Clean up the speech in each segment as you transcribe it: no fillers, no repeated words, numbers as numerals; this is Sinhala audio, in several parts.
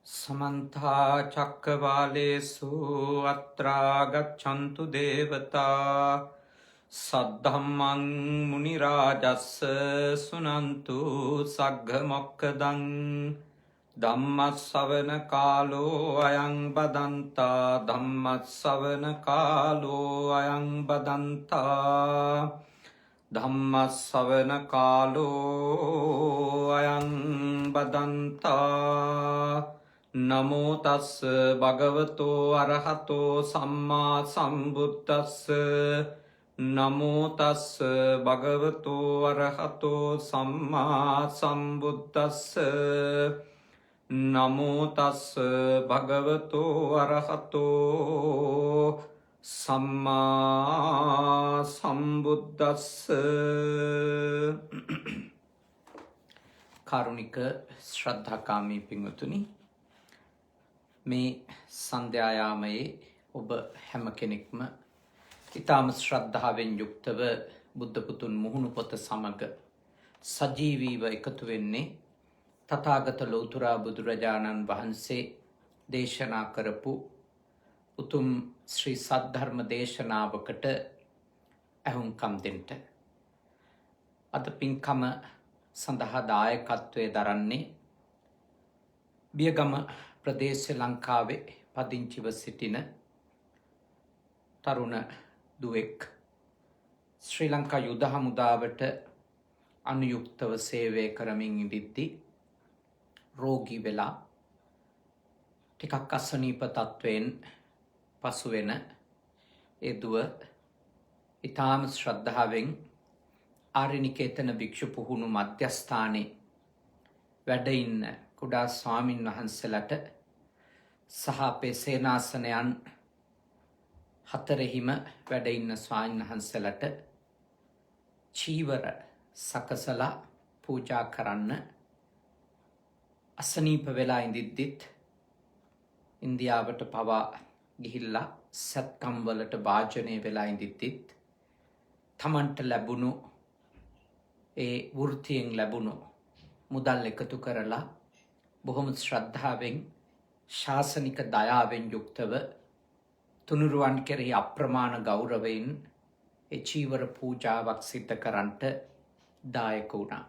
समन्ता चक्रवालेषु अत्रा गच्छन्तु देवता सद्धम्मं मुनिराजस्य शृण्वन्तु सग्गमोक्खदं धम्मश्रवण कालो अयं बदन्ता धम्मश्रवण कालो अयं बदन्ता धम्मश्रवण कालो अयं बदन्ता नमो तस् भगवतो अरहतो सम्मा सम्बुद्धस्स नमो तस् भगवतो अरहतो सम्मा सम्बुद्धस्स नमो तस् भगवतो अरहतो सम्मा सम्बुद्धस्स කාරුණික ශ්‍රද්ධාකාමී පින්වතුනි, මේ සන්ධ්‍යායාමයේ ඔබ හැම කෙනෙක්ම ඊටම ශ්‍රද්ධාවෙන් යුක්තව බුද්ධ පුතුන් මුහුණු පොත සමග සජීවීව එකතු වෙන්නේ තථාගත ලෞතර බුදුරජාණන් වහන්සේ දේශනා කරපු උතුම් ශ්‍රී සද්ධර්ම දේශනාවකට ඇහුම්කම් දෙන්න. අද පින්කම සඳහා දායකත්වයේ දරන්නේ බියගම ප්‍රදේශ ලංකාවේ පදිංචිව සිටින තරුණ දුවෙක් ශ්‍රී ලංකා යුද හමුදාවට අනුයුක්තව සේවය කරමින් ඉඳිද්දී රෝගී වෙලා ටිකක් අසනීප තත්වයෙන් පසු වෙන ඒ දුව ඊටාම ශ්‍රද්ධාවෙන් ආරණිකේතන භික්ෂු පුහුණු මධ්‍යස්ථානයේ වැඩ ඉන්න කුඩා ස්වාමින් වහන්සේලාට සහ අපේ සේනාසනයන් හතරෙහිම වැඩ ඉන්න ස්වාමීන් වහන්සේලාට චීවර සකසලා පූජා කරන්න අසනීප වෙලා ඉඳිද්දිත් ඉන්දියාවට පවා ගිහිල්ලා සත්කම් වලට භාජනය වෙලා ඉඳිද්දිත් තමන්ට ලැබුණු ඒ වෘත්තියෙන් ලැබුණු මුදල් එකතු කරලා බොහොම ශ්‍රද්ධාවෙන් ශාසනික දයාවෙන් යුක්තව තුනුරුවන් කෙරෙහි අප්‍රමාණ ගෞරවයෙන් ඒ චීවර පූජාවක් සිද්ධ කරන්නට දායක වුණා.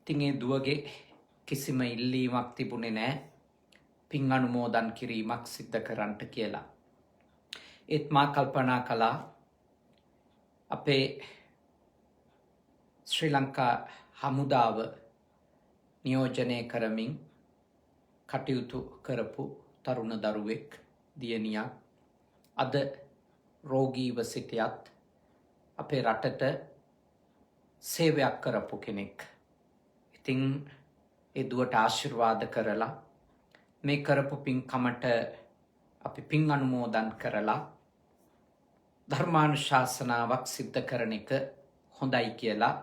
ඉතින් ඒ දුවගේ කිසිම ඉල්ලීමක් තිබුණේ නැහැ පින් අනුමෝදන් කිරීමක් සිද්ධ කරන්නට කියලා. ඒත් මා කල්පනා කළා අපේ ශ්‍රී ලංකා හමුදාව නියෝජනය කරමින් කටයුතු කරපු තරුණ දරුවෙක් දියණියක් අද රෝගීව සිටියත් අපේ රටට සේවයක් කරපු කෙනෙක්. ඉතින් ඒ දුවට ආශිර්වාද කරලා මේ කරපු පින්කමට අපි පින් අනුමෝදන් කරලා ධර්මානුශාසනාවක් සිද්ධ කරන එක හොඳයි කියලා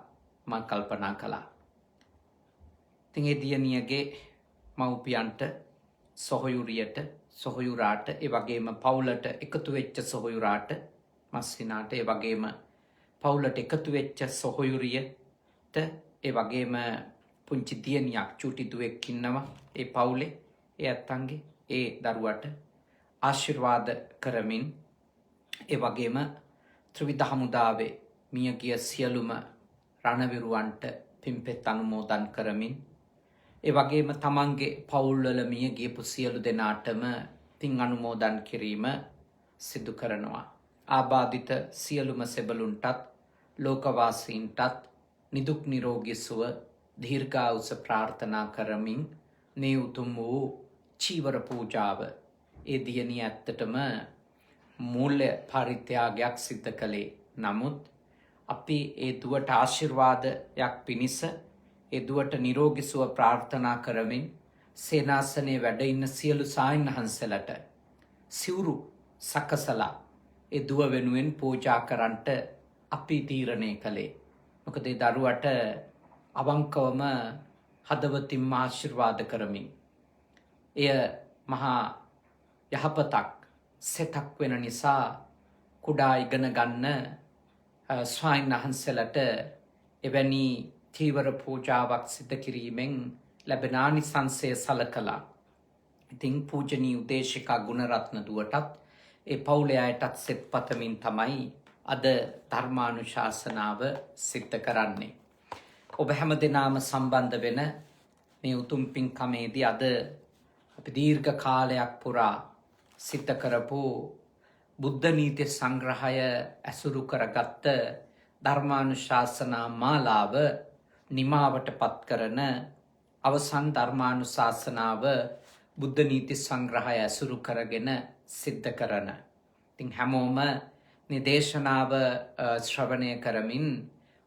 මම කල්පනා කළා. ඉතින් ඒ දියණියගේ මව්පියන්ට සොහොයුරියට සොහොයුරාට ඒ වගේම පවුලට එකතු වෙච්ච සොහොයුරාට මස්සිනාට ඒ වගේම පවුලට එකතු වෙච්ච සොහොයුරියට ඒ වගේම පුංචි දියණියක් චූටි දුවෙක් ඉන්නවා ඒ පවුලේ ඒ අත්තන්ගේ ඒ දරුවට ආශිර්වාද කරමින් ඒ වගේම ත්‍රිවිධ හමුදාවේ මියගිය සියලුම රණවිරුවන්ට පින්පෙත් අනුමෝදන් කරමින් ඒ වගේම තමන්ගේ පවුල්වල මිය ගියපු සියලු දෙනාටම පින් අනුමෝදන් කිරීම සිදු කරනවා. ආබාධිත සියලුම සෙබළුන්ටත් ලෝකවාසීන්ටත් නිදුක් නිරෝගී සුව දීර්ඝායුෂ ප්‍රාර්ථනා කරමින් මේ උතුම් වූ චීවර පූජාව ඒ දියණිය ඇත්තටම මූල්‍ය පරිත්‍යාගයක් සිද්ධ කළේ. නමුත් අපි ඒ දුවට ආශිර්වාදයක් පිණිස ඒ දුවට නිරෝගී සුව ප්‍රාර්ථනා කරමින් සේනාසනයේ වැඩ ඉන්න සියලු සායන් වහන්සේලාට සිවුරු සකසලා ඒ දුව වෙනුවෙන් පූජා කරන්නට අපි තීරණය කළේ. මොකද ඒ දරුවට අවංකවම හදවතින්ම ආශිර්වාද කරමින් එය මහා යහපතක් සෙතක් වෙන නිසා කුඩා ඉගෙන ගන්න ස්වාමීන් වහන්සේලාට එවැනි චීවර පූජාවක් සිද්ධ කිරීමෙන් ලැබෙන ආනිසංසය සලකලා ඉතින් පූජනීය උදේශිකා ගුණරත්න දුවටත් ඒ පවුලේ අයටත් සෙත් පතමින් තමයි අද ධර්මානුශාසනාව සිද්ධ කරන්නේ. ඔබ හැම දෙනාම සම්බන්ධ වෙන මේ උතුම් පින්කමේදී අද අපි දීර්ඝ කාලයක් පුරා සිද්ධ කරපු බුද්ධ නීති සංග්‍රහය ඇසුරු කරගත්ත ධර්මානුශාසනා මාලාව නිමාවට පත් කරන අවසන් ධර්මානුශාසනාව බුද්ධ නීති සංග්‍රහය ඇසුරු කරගෙන සිද්ධ කරන. ඉතින් හැමෝම මේ දේශනාව ශ්‍රවණය කරමින්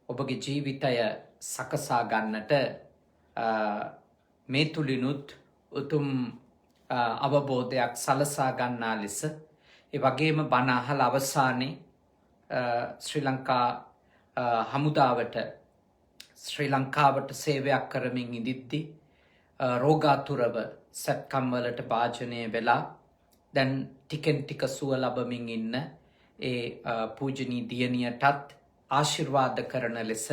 ඔබගේ ජීවිතය සකසා ගන්නට මේ තුලිනුත් උතුම් අවබෝධයක් සලසා ගන්නා ලෙස ඒ වගේම බණ අහලා අවසානයේ ශ්‍රී ලංකා හමුදාවට ශ්‍රී ලංකාවට සේවයක් කරමින් ඉදිද්දී රෝගාතුරව සත්කම් වලට භාජනය වෙලා දැන් ටිකෙන් ටික සුව ලබමින් ඉන්න ඒ පූජනීය දියණියටත් ආශිර්වාද කරන ලෙස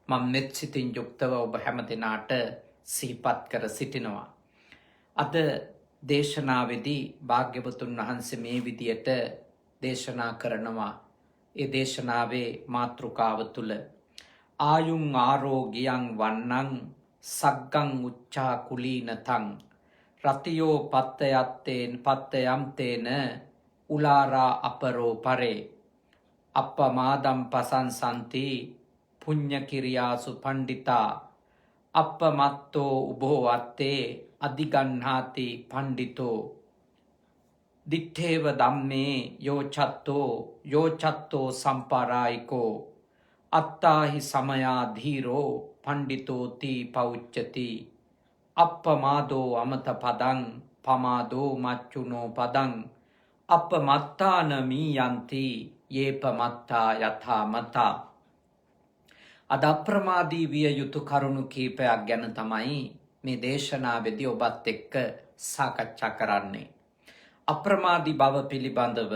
මම මෙත් සිතින් යුක්තව ඔබ හැම දිනාට සිහිපත් කර සිටිනවා. අද දේශනාවේදී භාග්‍යවතුන් වහන්සේ මේ විදියට දේශනා කරනවා. ඒ දේශනාවේ මාතෘකාව තුල ආයුං ආරෝග්‍යං වන්නං සග්ගං උච්චා කුලීනතං රතියෝ පත්තයම්තේන උලාරා අපරෝ පරේ අප්පමාදම් පසංසන්ති පුඤ්ඤ කිරියාසු පණ්ඩිතා අප්පමත්තෝ උභෝ අත්තේ අධිගන්හාති පණ්ඩිතෝ දිත්තේව ධම්මේ යෝචත්තෝ සම්පාරායිකෝ අත්තාහි සමයා ධීරෝ පණ්ඩිතෝති පෞච්චති අප්පමාදෝ අමත පදං පමාදෝ මච්චුනෝ පදං අප්පමත්තාන මීයන්ති යේපමත්තා යථා මතා. අද අප්‍රමාදී විය යුතු කරුණු කීපයක් ගැන තමයි මේ දේශනාවේදී ඔබත් එක්ක සාකච්ඡා කරන්නේ. අප්‍රමාදී බව පිළිබඳව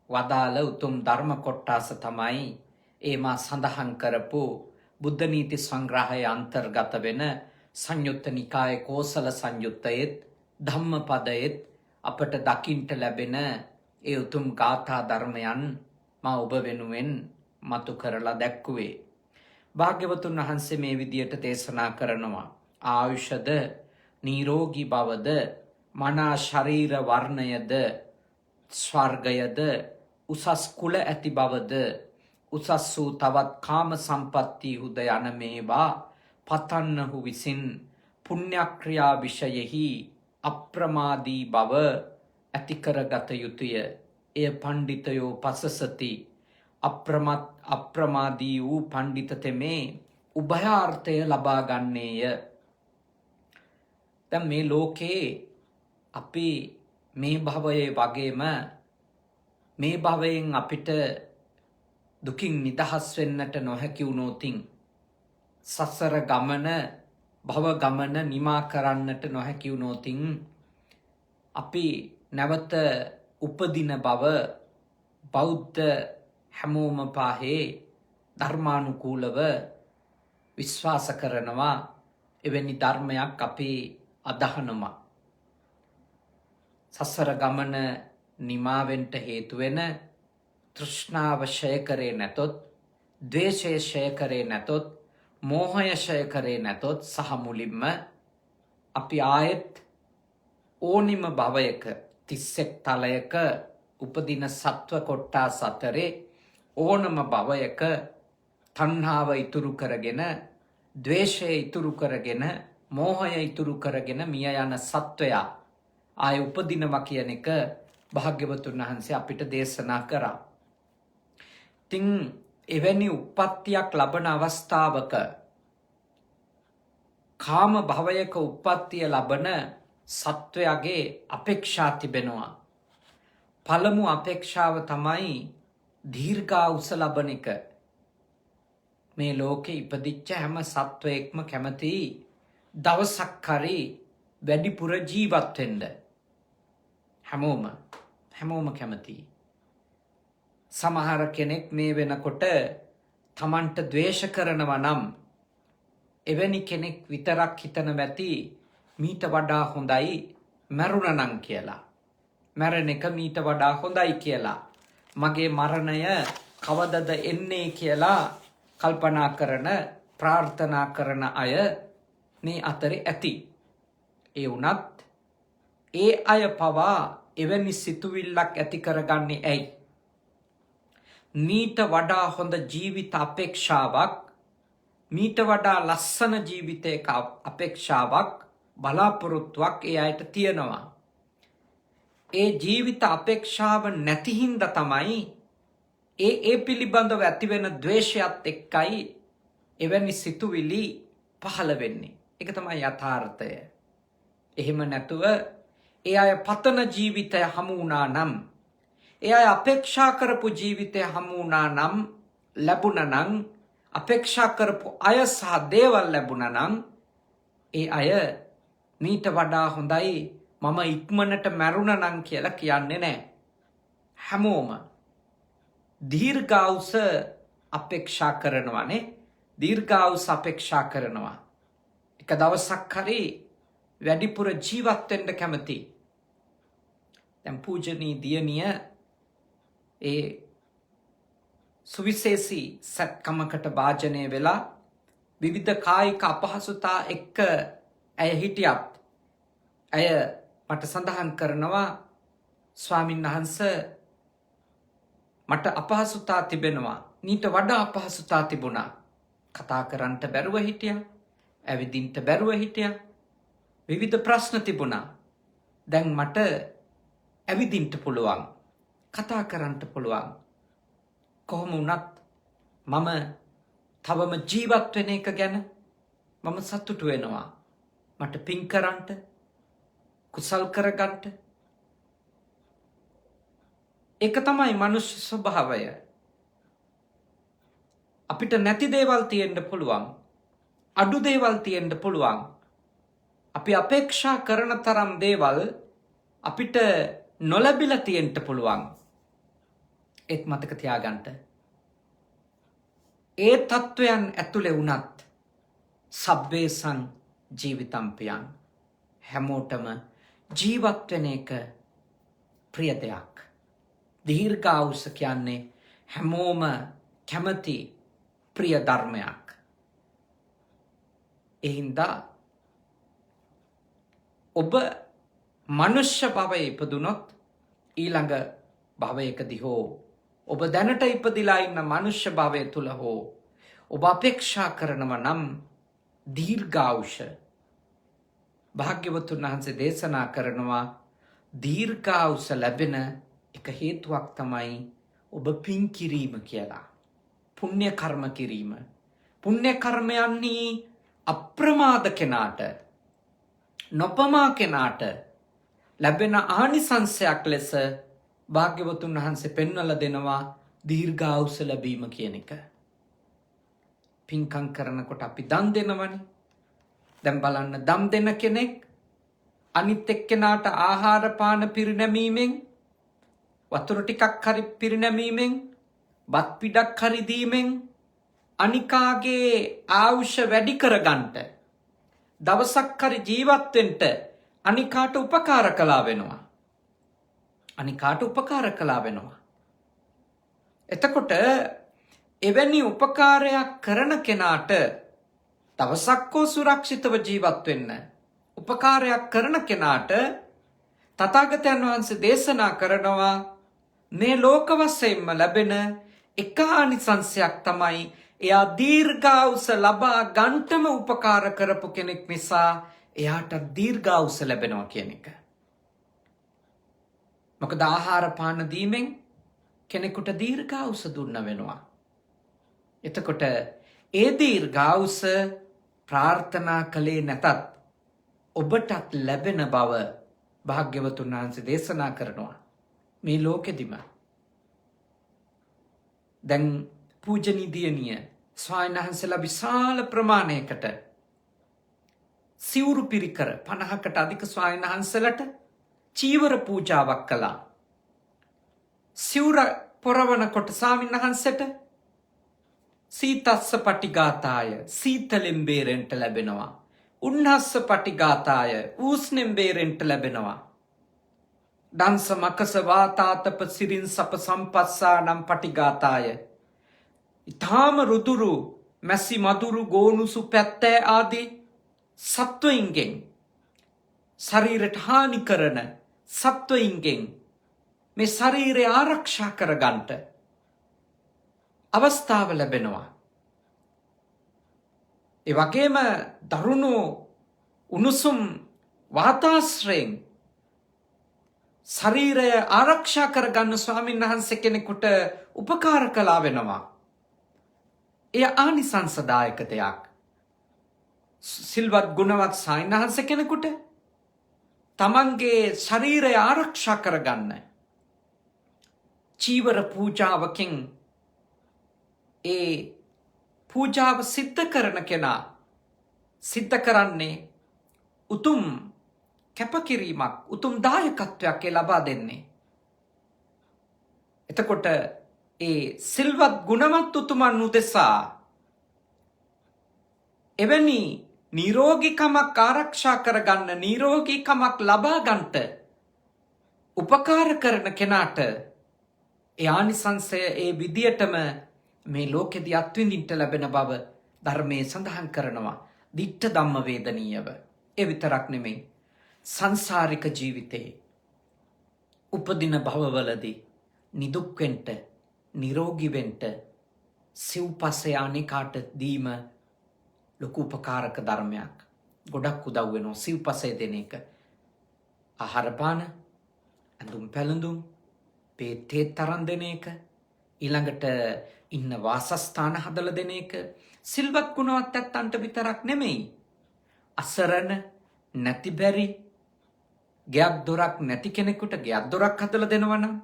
වදාළ උතුම් ධර්ම කොටස තමයි ඒමා සඳහන් කරපු බුද්ධ නීති සංග්‍රහයේ අන්තර්ගත වෙන සංයුත්ත නිකායේ කෝසල සංයුත්තයේත් ධම්මපදයේත් අපට දකින්ට ලැබෙන ඒ උතුම් ගාථා ධර්මයන් මා ඔබ වෙනුවෙන් මතු කරලා දැක්කුවේ. භාග්‍යවතුන් වහන්සේ මේ විදියට දේශනා කරනවා. ආයුෂද නිරෝගී බවද මනා ශරීර වර්ණයද ස්වර්ගයද උසස් කුල ඇති බවද උසස් වූ තවත් කාම සම්පatti හුද යන මේවා පතන්නහු විසින් පුණ්‍යක්‍රියා විෂයෙහි අප්‍රමාදී බව ඇති කරගත යුතුය. එය පණ්ඩිතයෝ පසසති. අප්‍රමාදී වූ පණ්ඩිත තෙමේ උභයාර්ථය ලබා ගන්නේය. දැන් මේ ලෝකේ අපි මේ භවයේ වගේම මේ භවයෙන් අපිට දුකින් නිදහස් වෙන්නට නොහැකි වුණොතින් සසර ගමන භව ගමන නිමා කරන්නට නොහැකි වුණොතින් අපි නැවත උපදින බව බෞද්ධ හැමෝම පාහේ ධර්මානුකූලව විශ්වාස කරනවා. එවැනි ධර්මයක් අපි අදහනවා. සසර ගමන නිමාවෙන්ට හේතු වෙන තෘෂ්ණාව ෂය කරේ නැතොත්, ද්වේෂය ෂය කරේ නැතොත්, මෝහය ෂය කරේ නැතොත් සහ මුලින්ම අපි ආයෙත් ඕනිම භවයක 31 තලයක උපදින සත්ව කොට්ටාස අතරේ ඕනම භවයක තණ්හාව ඉතුරු කරගෙන, ද්වේෂය ඉතුරු කරගෙන, මෝහය ඉතුරු කරගෙන මිය යන සත්වයා ආය උපදිනවා කියන එක භාග්‍යවතුන් වහන්සේ අපිට දේශනා කරා. ඉතින් එවැනි උප්පත්තියක් ලබන අවස්ථාවක කාම භවයක උප්පත්තිය ලබන සත්වයාගේ අපේක්ෂා තිබෙනවා. පළමු අපේක්ෂාව තමයි දීර්ඝායුෂ ලබන එක. මේ ලෝකේ ඉපදිච්ච හැම සත්වයෙක්ම කැමති දවසක් හරි වැඩිපුර ජීවත් වෙන්න. හැමෝම කැමති. සමහර කෙනෙක් මේ වෙනකොට තමන්ට ද්වේෂ කරනවා නම් එවැනි කෙනෙක් විතරක් හිතන වැති මීට වඩා හොඳයි මැරුණනම් කියලා. මැරෙන එක මීට වඩා හොඳයි කියලා. මගේ මරණය කවදද එන්නේ කියලා කල්පනා කරන ප්‍රාර්ථනා කරන අය මේ අතරේ ඇති. ඒ වුණත් ඒ අය පවා එවැනි සිතුවිල්ලක් ඇති කරගන්නේ ඇයි? මීට වඩා හොඳ ජීවිත අපේක්ෂාවක්, මීට වඩා ලස්සන ජීවිතයක අපේක්ෂාවක්, බලාපොරොත්තුවක් ඒ අයට තියෙනවා. ඒ ජීවිත අපේක්ෂාව නැති හින්දා තමයි ඒ පිළිබඳව ඇතිවෙන ද්වේෂයත් එක්කයි එවැනි සිතුවිලි පහළ වෙන්නේ. ඒක තමයි යථාර්ථය. එහෙම නැතුව ඒ අය පතන ජීවිතය හමු වුණා නම්, ඒ අය අපේක්ෂා කරපු ජීවිතය හමු වුණා නම්, ලැබුණා නම්, අපේක්ෂා කරපු අය සහ දේවල් ලැබුණා නම්, ඒ අය මීට වඩා හොඳයි මම ඉක්මනට මැරුණා නම් කියලා කියන්නේ නැහැ. හැමෝම දීර්ඝායුෂ අපේක්ෂා කරනවානේ. දීර්ඝායුෂ අපේක්ෂා කරනවා. එක දවසක් හරි වැඩිපුර ජීවත් වෙන්න කැමති. දැන් පූජනීය දියණිය ඒ සුවිශේෂී සත්කමකට භාජනය වෙලා විවිධ කායික අපහසුතා එක්ක ඇය හිටියත් ඇය මට සඳහන් කරනවා, ස්වාමීන් වහන්සේ මට අපහසුතා තිබෙනවා. ඊට වඩා අපහසුතා තිබුණා. කතා කරන්නට බැරුව හිටියා. ඇවිදින්නට බැරුව හිටියා. විවිධ ප්‍රශ්න තිබුණා. දැන් මට ඇවිදින්නට පුළුවන්. කතා කරන්නට පුළුවන්. කොහොම වුණත් මම තවම ජීවත් වෙන එක ගැන මම සතුටු වෙනවා. මට පින් කරන්නට, කුසල් කරගන්නට. ඒක තමයි මනුෂ්‍ය ස්වභාවය. අපිට නැති දේවල් තියෙන්න පුළුවන්. අඩු දේවල් තියෙන්න පුළුවන්. අපි අපේක්ෂා කරන තරම් දේවල් අපිට නොලැබිලා තියෙන්න පුළුවන්. ඒත් මතක තියාගන්න. ඒ තත්වයන් ඇතුලේ වුණත් සබ්බේසං ජීවිතම්පියං, හැමෝටම ජීවත් වෙන එක ප්‍රිය දෙයක්. දීර්ඝායුෂ කියන්නේ හැමෝම කැමති ප්‍රිය ධර්මයක්. ඒ හින්දා ඔබ මනුෂ්‍ය භවයේ ඉපදුනොත් ඊළඟ භවයකදී හෝ ඔබ දැනට ඉපදිලා ඉන්න මනුෂ්‍ය භවය තුල හෝ ඔබ අපේක්ෂා කරනවා නම් දීර්ඝායුෂ. භාග්‍යවතුන් වහන්සේ දේශනා කරනවා දීර්ඝායුෂ ලැබෙන එක හේතුවක් තමයි ඔබ පින් කිරීම කියලා. පුණ්‍ය කර්ම කිරීම. පුණ්‍ය කර්මයන්හි අප්‍රමාද කෙනාට, නොපමා කෙනාට ලැබෙන ආනිසංසයක් ලෙස භාග්‍යවතුන් වහන්සේ පෙන්වලා දෙනවා දීර්ඝායුෂ ලැබීම කියන එක. පින්කම් කරනකොට අපි දන් දෙනවනේ. දැන් බලන්න, දම් දෙන කෙනෙක් අනිත් එක්කෙනාට ආහාර පාන පිරිනැමීමෙන්, වතුර ටිකක් හරි පිරිනැමීමෙන්, බත් පිඩක් හරි දීමෙන් අනිකාගේ ආයුෂ වැඩි කරගන්නට, දවසක් හරි ජීවත් වෙන්න අනිකාට උපකාර කළා වෙනවා. අනිකාට උපකාර කළා වෙනවා. එතකොට එවැනි උපකාරයක් කරන කෙනාට දවසක් හෝ සුරක්ෂිතව ජීවත් වෙන්න උපකාරයක් කරන කෙනාට තථාගතයන් වහන්සේ දේශනා කරනවා මේ ලෝක වශයෙන්ම ලැබෙන එක ආනිසංසයක් තමයි එයා දීර්ඝායුෂ ලබා ගන්නටම උපකාර කරපු කෙනෙක් නිසා එයාට දීර්ඝායුෂ ලැබෙනවා කියන එක. මොකද ආහාර පාන දීමෙන් කෙනෙකුට දීර්ඝායුෂ දුන්න වෙනවා. එතකොට ඒ දීර්ඝායුෂ ප්‍රාර්ථනා කළේ නැතත් ඔබටත් ලැබෙන බව භාග්‍යවතුන් වහන්සේ දේශනා කරනවා මේ ලෝකෙදිම. දැන් පූජනීය දියණිය ස්වාමීන් වහන්සේලා විශාල ප්‍රමාණයකට සිවුරු පිරිකර 50කට අධික ස්වාමීන් වහන්සේලාට චීවර පූජාවක් කළා. සිවුර පොරවනකොට ස්වාමීන් වහන්සේට සීතස්ස පටිඝාතාය, සීතලෙන් බේරෙන්න ලැබෙනවා. උන්හස්ස පටිඝාතාය ඌස්නෙන් බේරෙන්ට ලැබෙනවා. දංස මකස වාතාතප සිරින් සප සම්පස්සා නම් පටිඝාතාය. ඉතාම රුදුරු මැසි මදුරු ගෝනුසු පැත්තෑ ආදී සත්වයින්ගෙන් ශරීරයට හානි කරන සත්වයින්ගෙන් මේ ශරීරය ආරක්ෂා කරගන්නට අවස්ථාව ලැබෙනවා. ඒ වගේම දරුණු උණුසුම් වාතාශ්‍රයෙන් ශරීරය ආරක්ෂා කරගන්න ස්වාමීන් වහන්සේ කෙනෙකුට උපකාර කළා වෙනවා. එය ආනිසංසදායක දෙයක්. සිල්වත් ගුණවත් සාමින්වහන්ස කෙනෙකුට තමන්ගේ ශරීරය ආරක්ෂා කරගන්න චීවර පූජාවකින් ඒ පූජාව සිද්ධ කරන කෙනා සිද්ධ කරන්නේ උතුම් කැපකිරීමක්, උතුම් දායකත්වයක් ලබා දෙන්නේ. එතකොට ඒ සිල්වත් ගුණවත් උතුමන් උදෙසා එවැනි නිරෝගීකමක් ආරක්ෂා කරගන්න, නිරෝගීකමක් ලබා ගන්නට උපකාර කරන කෙනාට ඒ ආනිසංසය ඒ විදියටම මේ ලෝකෙදී අත්විඳින්න ලැබෙන බව ධර්මයේ සඳහන් කරනවා. දිට්ඨ ධම්ම වේදනීයව. ඒ විතරක් නෙමෙයි, සංසාරික ජීවිතේ උපදින භවවලදී නිදුක් වෙන්න, නිරෝගී වෙන්න සිව්පස්සේ අනිකාට දීම ලොකු උපකාරක ධර්මයක්. ගොඩක් උදව් වෙනවා සිව්පස්සේ දෙන එක. ආහාර පාන, ඇඳුම් පැළඳුම්, පේතේ තරන් දෙන එක, ඊළඟට ඉන්න වාසස්ථාන හදලා දෙන එක සිල්වත් ගුණවත් ඇත්තන්ට විතරක් නෙමෙයි. අසරණ නැති බැරි ගයක් දොරක් නැති කෙනෙකුට ගයක් දොරක් හදලා දෙනවා නම්,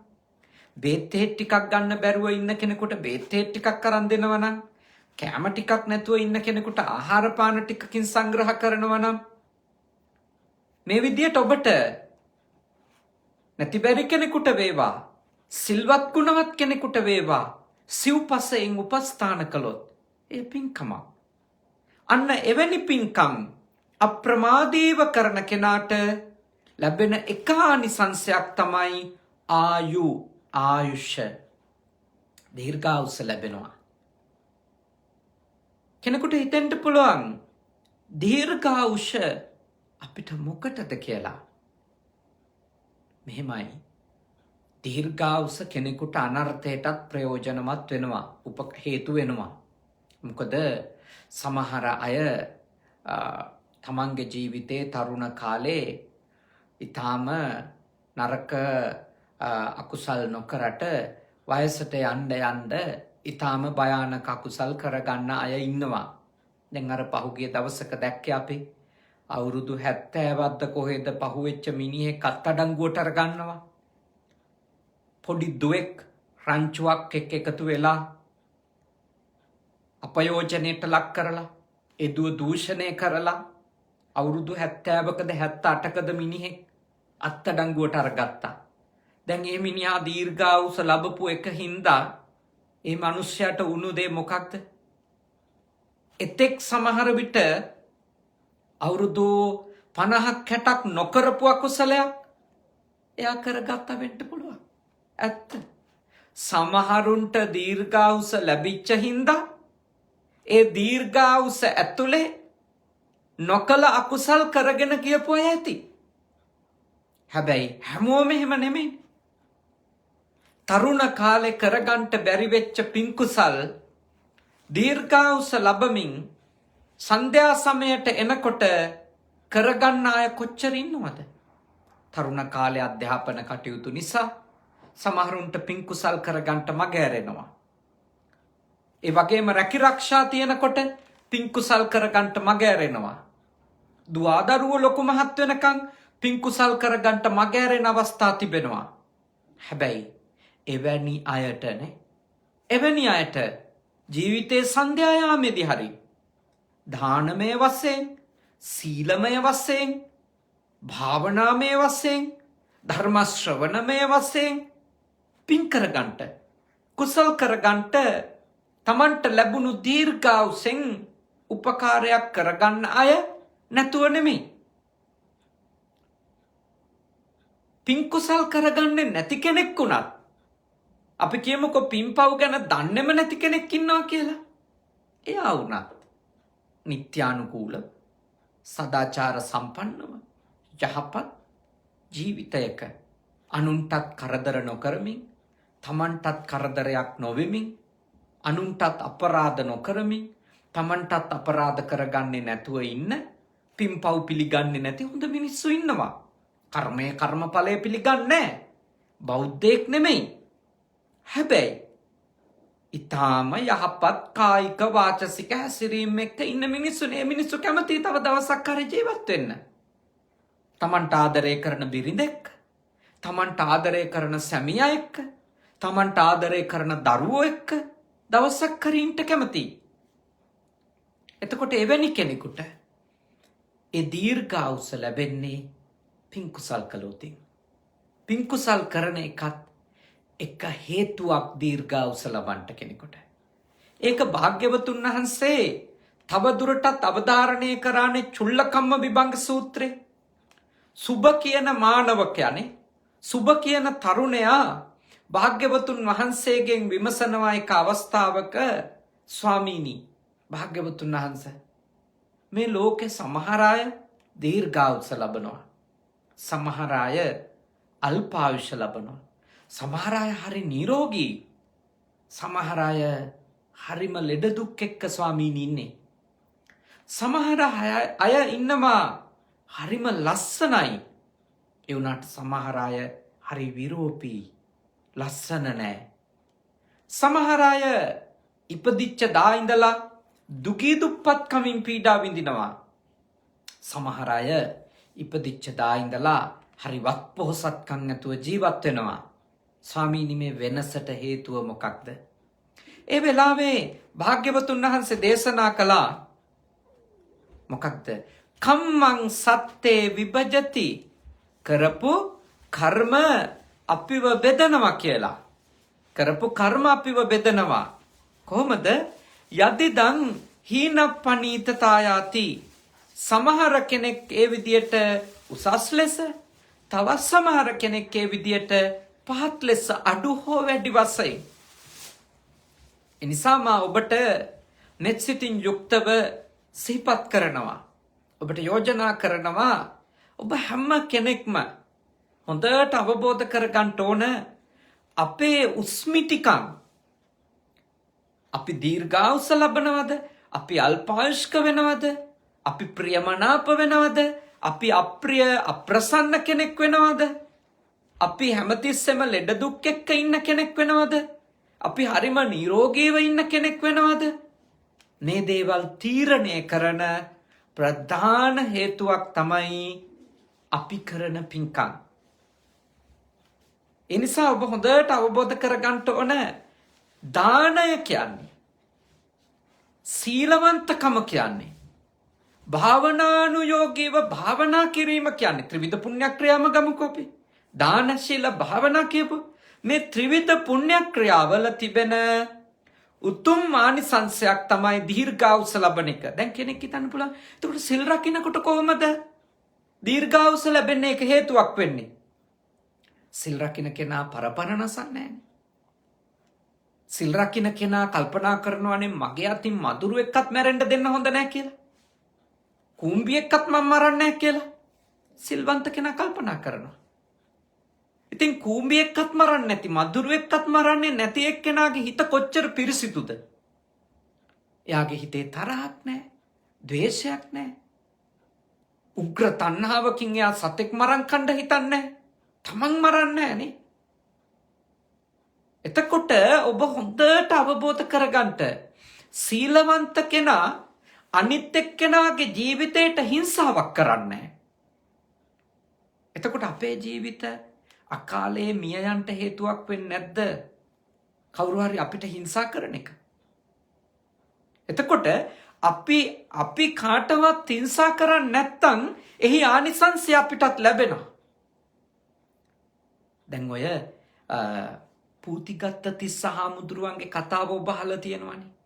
බේත් ටිකක් ගන්න බැරුව ඉන්න කෙනෙකුට බේත් ටිකක් අරන් දෙනවා නම්, කැම ටිකක් නැතුව ඉන්න කෙනෙකුට ආහාර පාන ටිකකින් සංග්‍රහ කරනවා නම්, මේ විදියට ඔබට නැති බැරි කෙනෙකුට වේවා, සිල්වත් ගුණවත් කෙනෙකුට වේවා, සිව්පසයෙන් උපස්ථාන කළොත් ඒ පින්කම. අන්න එවැනි පින්කම් අප්‍රමාදීව කරන කෙනාට ලැබෙන එක ආනිසංසයක් තමයි ආයුෂ, දීර්ඝායුෂ ලැබෙනවා. කෙනෙකුට හිතෙන්න පුළුවන් දීර්ඝායුෂ අපිට මොකටද කියලා. මෙහෙමයි, දීර්ඝායුෂ කෙනෙකුට අනර්ථයටත් ප්‍රයෝජනවත් වෙනවා, හේතු වෙනවා. මොකද සමහර අය තමන්ගේ ජීවිතයේ තරුණ කාලේ ඊටාම නරක අකුසල් නොකරට වයසට යන්න ඊටාම භයානක අකුසල් කරගන්න අය ඉන්නවා. දැන් අර පහුගිය දවසක දැක්කේ අපි අවුරුදු 70ක්ද කොහෙද පහුවෙච්ච මිනිහෙක් අත්අඩංගුවට අරගන්නවා. පොඩි දුවෙක් රංචුවක් එක්ක එකතු වෙලා අපයෝජනයට ලක් කරලා, එදුව දූෂණය කරලා අවුරුදු 70කද 78කද මිනිහෙක් අත්අඩංගුවට අරගත්තා. දැන් මේ මිනිහා දීර්ඝායුෂ ලැබපු එක හින්දා ඒ මිනිහයාට උණු දේ මොකක්ද? එතෙක් සමහර විට අවුරුදු 50ක් 60ක් නොකරපු අකුසලයක් එයා කරගත්ත වෙන්න පුළුවන්. ඇත්ත. සමහරුන්ට දීර්ඝායුෂ ලැබිච්ච හින්දා ඒ දීර්ඝායුෂ ඇතුලේ නොකල අකුසල් කරගෙන කියපු අය ඇති. හැබැයි හැමෝම එහෙම නෙමෙයි. තරුණ කාලේ කරගන්න බැරි වෙච්ච පින්කුසල් දීර්ඝායුෂ ලැබමින් සන්ධ්‍යා සමයට එනකොට කරගන්න අය කොච්චර ඉන්නවද? තරුණ කාලේ අධ්‍යාපන කටයුතු නිසා සමහරුන්ට පින්කුසල් කරගන්න මග ඇරෙනවා. ඒ වගේම රැකිරක්ෂා තියෙනකොට පින්කුසල් කරගන්න මග ඇරෙනවා. දුවදරුවෝ ලොකු මහත් වෙනකන් පින්කුසල් කරගන්න මග ඇරෙන අවස්ථා තිබෙනවා. හැබැයි එවැනි අයට ජීවිතයේ සන්ධ්‍යා යාමේදී හරි දානමය වශයෙන්, සීලමය වශයෙන්, භාවනාමය වශයෙන්, ධර්ම ශ්‍රවණමය වශයෙන් පින් කරගන්නට, කුසල් කරගන්නට, තමන්ට ලැබුණු දීර්ඝායුෂෙන් උපකාරයක් කරගන්න අය නැතුව නෙමෙයි. පින්කුසල් කරගන්නේ නැති කෙනෙක් වුණත් අපි කියමුකෝ පින්පව් ගැන දන්නේම නැති කෙනෙක් ඉන්නවා කියලා. එයා වුණත් නිත්‍යානුකූල සදාචාර සම්පන්නව යහපත් ජීවිතයක අනුන්ටත් කරදර නොකරමින් තමන්ටත් කරදරයක් නොවෙමින් අනුන්ටත් අපරාධ නොකරමින් තමන්ටත් අපරාධ කරගන්නේ නැතුව ඉන්න පින්පව් පිළිගන්නේ නැති හොඳ මිනිස්සු ඉන්නවා. කර්මය කර්මඵලය පිළිගන්නේ බෞද්ධයෙක් නෙමෙයි. හැබැයි ඊටාම යහපත් කායික වාචසික හැසිරීම එක්ක ඉන්න මිනිස්සුනේ මිනිස්සු කැමති තව දවසක් හරි ජීවත් වෙන්න. තමන්ට ආදරය කරන බිරිඳෙක්, තමන්ට ආදරය කරන සැමියා එක්ක, තමන්ට ආදරය කරන දරුවෝ එක්ක දවසක් හරි ඉන්න කැමති. එතකොට එවැනි කෙනෙකුට ඒ දීර්ඝායුෂ ලැබෙන්නේ පින්කුසල් කළොතින්. පින්කුසල් කරන එකත් එක හේතුවක් දීර්ඝායුෂ ලබන්නට කෙනෙකුට. ඒක භාග්‍යවතුන් වහන්සේ තවදුරටත් අවධාරණය කරානේ චුල්ලකම්ම විභංග සූත්‍රේ. සුබ කියන මානවකයනේ, සුබ කියන තරුණයා භාග්‍යවතුන් වහන්සේගෙන් විමසනවා එක අවස්ථාවක, ස්වාමීනි භාග්‍යවතුන් වහන්සේ මේ ලෝකේ සමහර අය දීර්ඝායුෂ ලබනවා, සමහර අය අල්පායුෂ ලබනවා, සමහර අය හරි නිරෝගී, සමහර අය හරිම ලෙඩ දුක් එක්ක ස්වාමීනි ඉන්නේ, සමහර අය ඉන්නවා හරිම ලස්සනයි, ඒ වුණාට සමහර අය හරි විරෝපී, ලස්සන නැහැ. සමහර අය ඉපදිච්ච දා ඉඳලා දුකී දුප්පත් කමින් පීඩා විඳිනවා. සමහර අය ඉපදිච්ච දා ඉඳලා හරි වත් පොහසත්කම් නැතුව ජීවත් වෙනවා. ස්වාමීනි මේ වෙනසට හේතුව මොකක්ද? ඒ වෙලාවේ භාග්‍යවතුන් වහන්සේ දේශනා කළා මොකක්ද? කම්මං සත්තේ විභජති, කරපු කර්ම අපිව බෙදනවා කියලා. කරපු කර්ම අපිව බෙදනවා. කොහොමද? යදිදං හීනප්පනීතතායාති. සමහර කෙනෙක් ඒ විදියට උසස් ලෙස, තවත් සමහර කෙනෙක් ඒ විදියට පහත් ලෙස, අඩු හෝ වැඩි වශයෙන්. එනිසා මා ඔබට net සිතින් යුක්තව සිහිපත් කරනවා, ඔබට යෝජනා කරනවා, ඔබ හැම කෙනෙක්ම හොඳට අවබෝධ කරගන්න ඕන අපේ උස්මිටිකම්. අපි දීර්ඝායුෂ ලබනවද? අපි අල්පායුෂ්ක වෙනවද? අපි ප්‍රියමනාප වෙනවද? අපි අප්‍රිය අප්‍රසන්න කෙනෙක් වෙනවද? අපි හැමතිස්සෙම ලෙඩ දුක් එක්ක ඉන්න කෙනෙක් වෙනවද? අපි හරිම නිරෝගීව ඉන්න කෙනෙක් වෙනවද? මේ දේවල් තීරණය කරන ප්‍රධාන හේතුවක් තමයි අපි කරන පින්කම්. ඒ නිසා ඔබ හොඳට අවබෝධ කරගන්න ඕන දානය කියන්නේ, සීලවන්තකම කියන්නේ, භාවනානුයෝගීව භාවනා කිරීම කියන්නේ, ත්‍රිවිධ පුණ්‍ය ක්‍රියාම ගමුකෝ අපි. දාන ශීල භාවනා කියපු මේ ත්‍රිවිධ පුණ්‍ය ක්‍රියාවල තිබෙන උතුම් මානිසංශයක් තමයි දීර්ඝායුෂ ලබන එක. දැන් කෙනෙක් හිතන්න පුළුවන් එතකොට සිල් රකින්නකොට කොහොමද දීර්ඝායුෂ ලැබෙන්නේ? ඒක හේතුවක් වෙන්නේ. සිල් රකින්න කෙනා පරපණ නසන්නේ නැහැ. සිල් රකින්න කෙනා කල්පනා කරනවානේ මගේ අතින් මදුරුවෙක්වත් මැරෙන්න දෙන්න හොඳ නැහැ කියලා. කුඹියෙක්වත් මම මරන්නේ නැහැ කියලා. සිල්වන්ත කෙනා කල්පනා කරනවා. ඉතින් කුඹියෙක්වත් මරන්නේ නැති, මදුරුවෙක්වත් මරන්නේ නැති එක්කෙනාගේ හිත කොච්චර පිරිසිදුද? එයාගේ හිතේ තරහක් නැහැ, ද්වේෂයක් නැහැ. උග්‍ර තණ්හාවකින් එයා සතෙක් මරන් කණ්ඩ හිතන්නේ නැහැ. තමන් මරන්නේ නැහැ නේ. එතකොට ඔබ හොඳට අවබෝධ කරගන්න, සීලවන්ත කෙනා අනිත් එක්කෙනාගේ ජීවිතයට හිංසාවක් කරන්නේ නැහැ. එතකොට අපේ ජීවිත අකාලේ මිය යන්න හේතුවක් වෙන්නේ නැද්ද? කවුරු හරි අපිට හිංසා කරන එක. එතකොට අපි කාටවත් හිංසා කරන්නේ නැත්නම් එහි ආනිසංසය අපිටත් ලැබෙනවා. දැන් ඔය පූතිගත්ත තිස්ස හාමුදුරුවන්ගේ කතාව ඔබ අහලා තියෙනවනේ.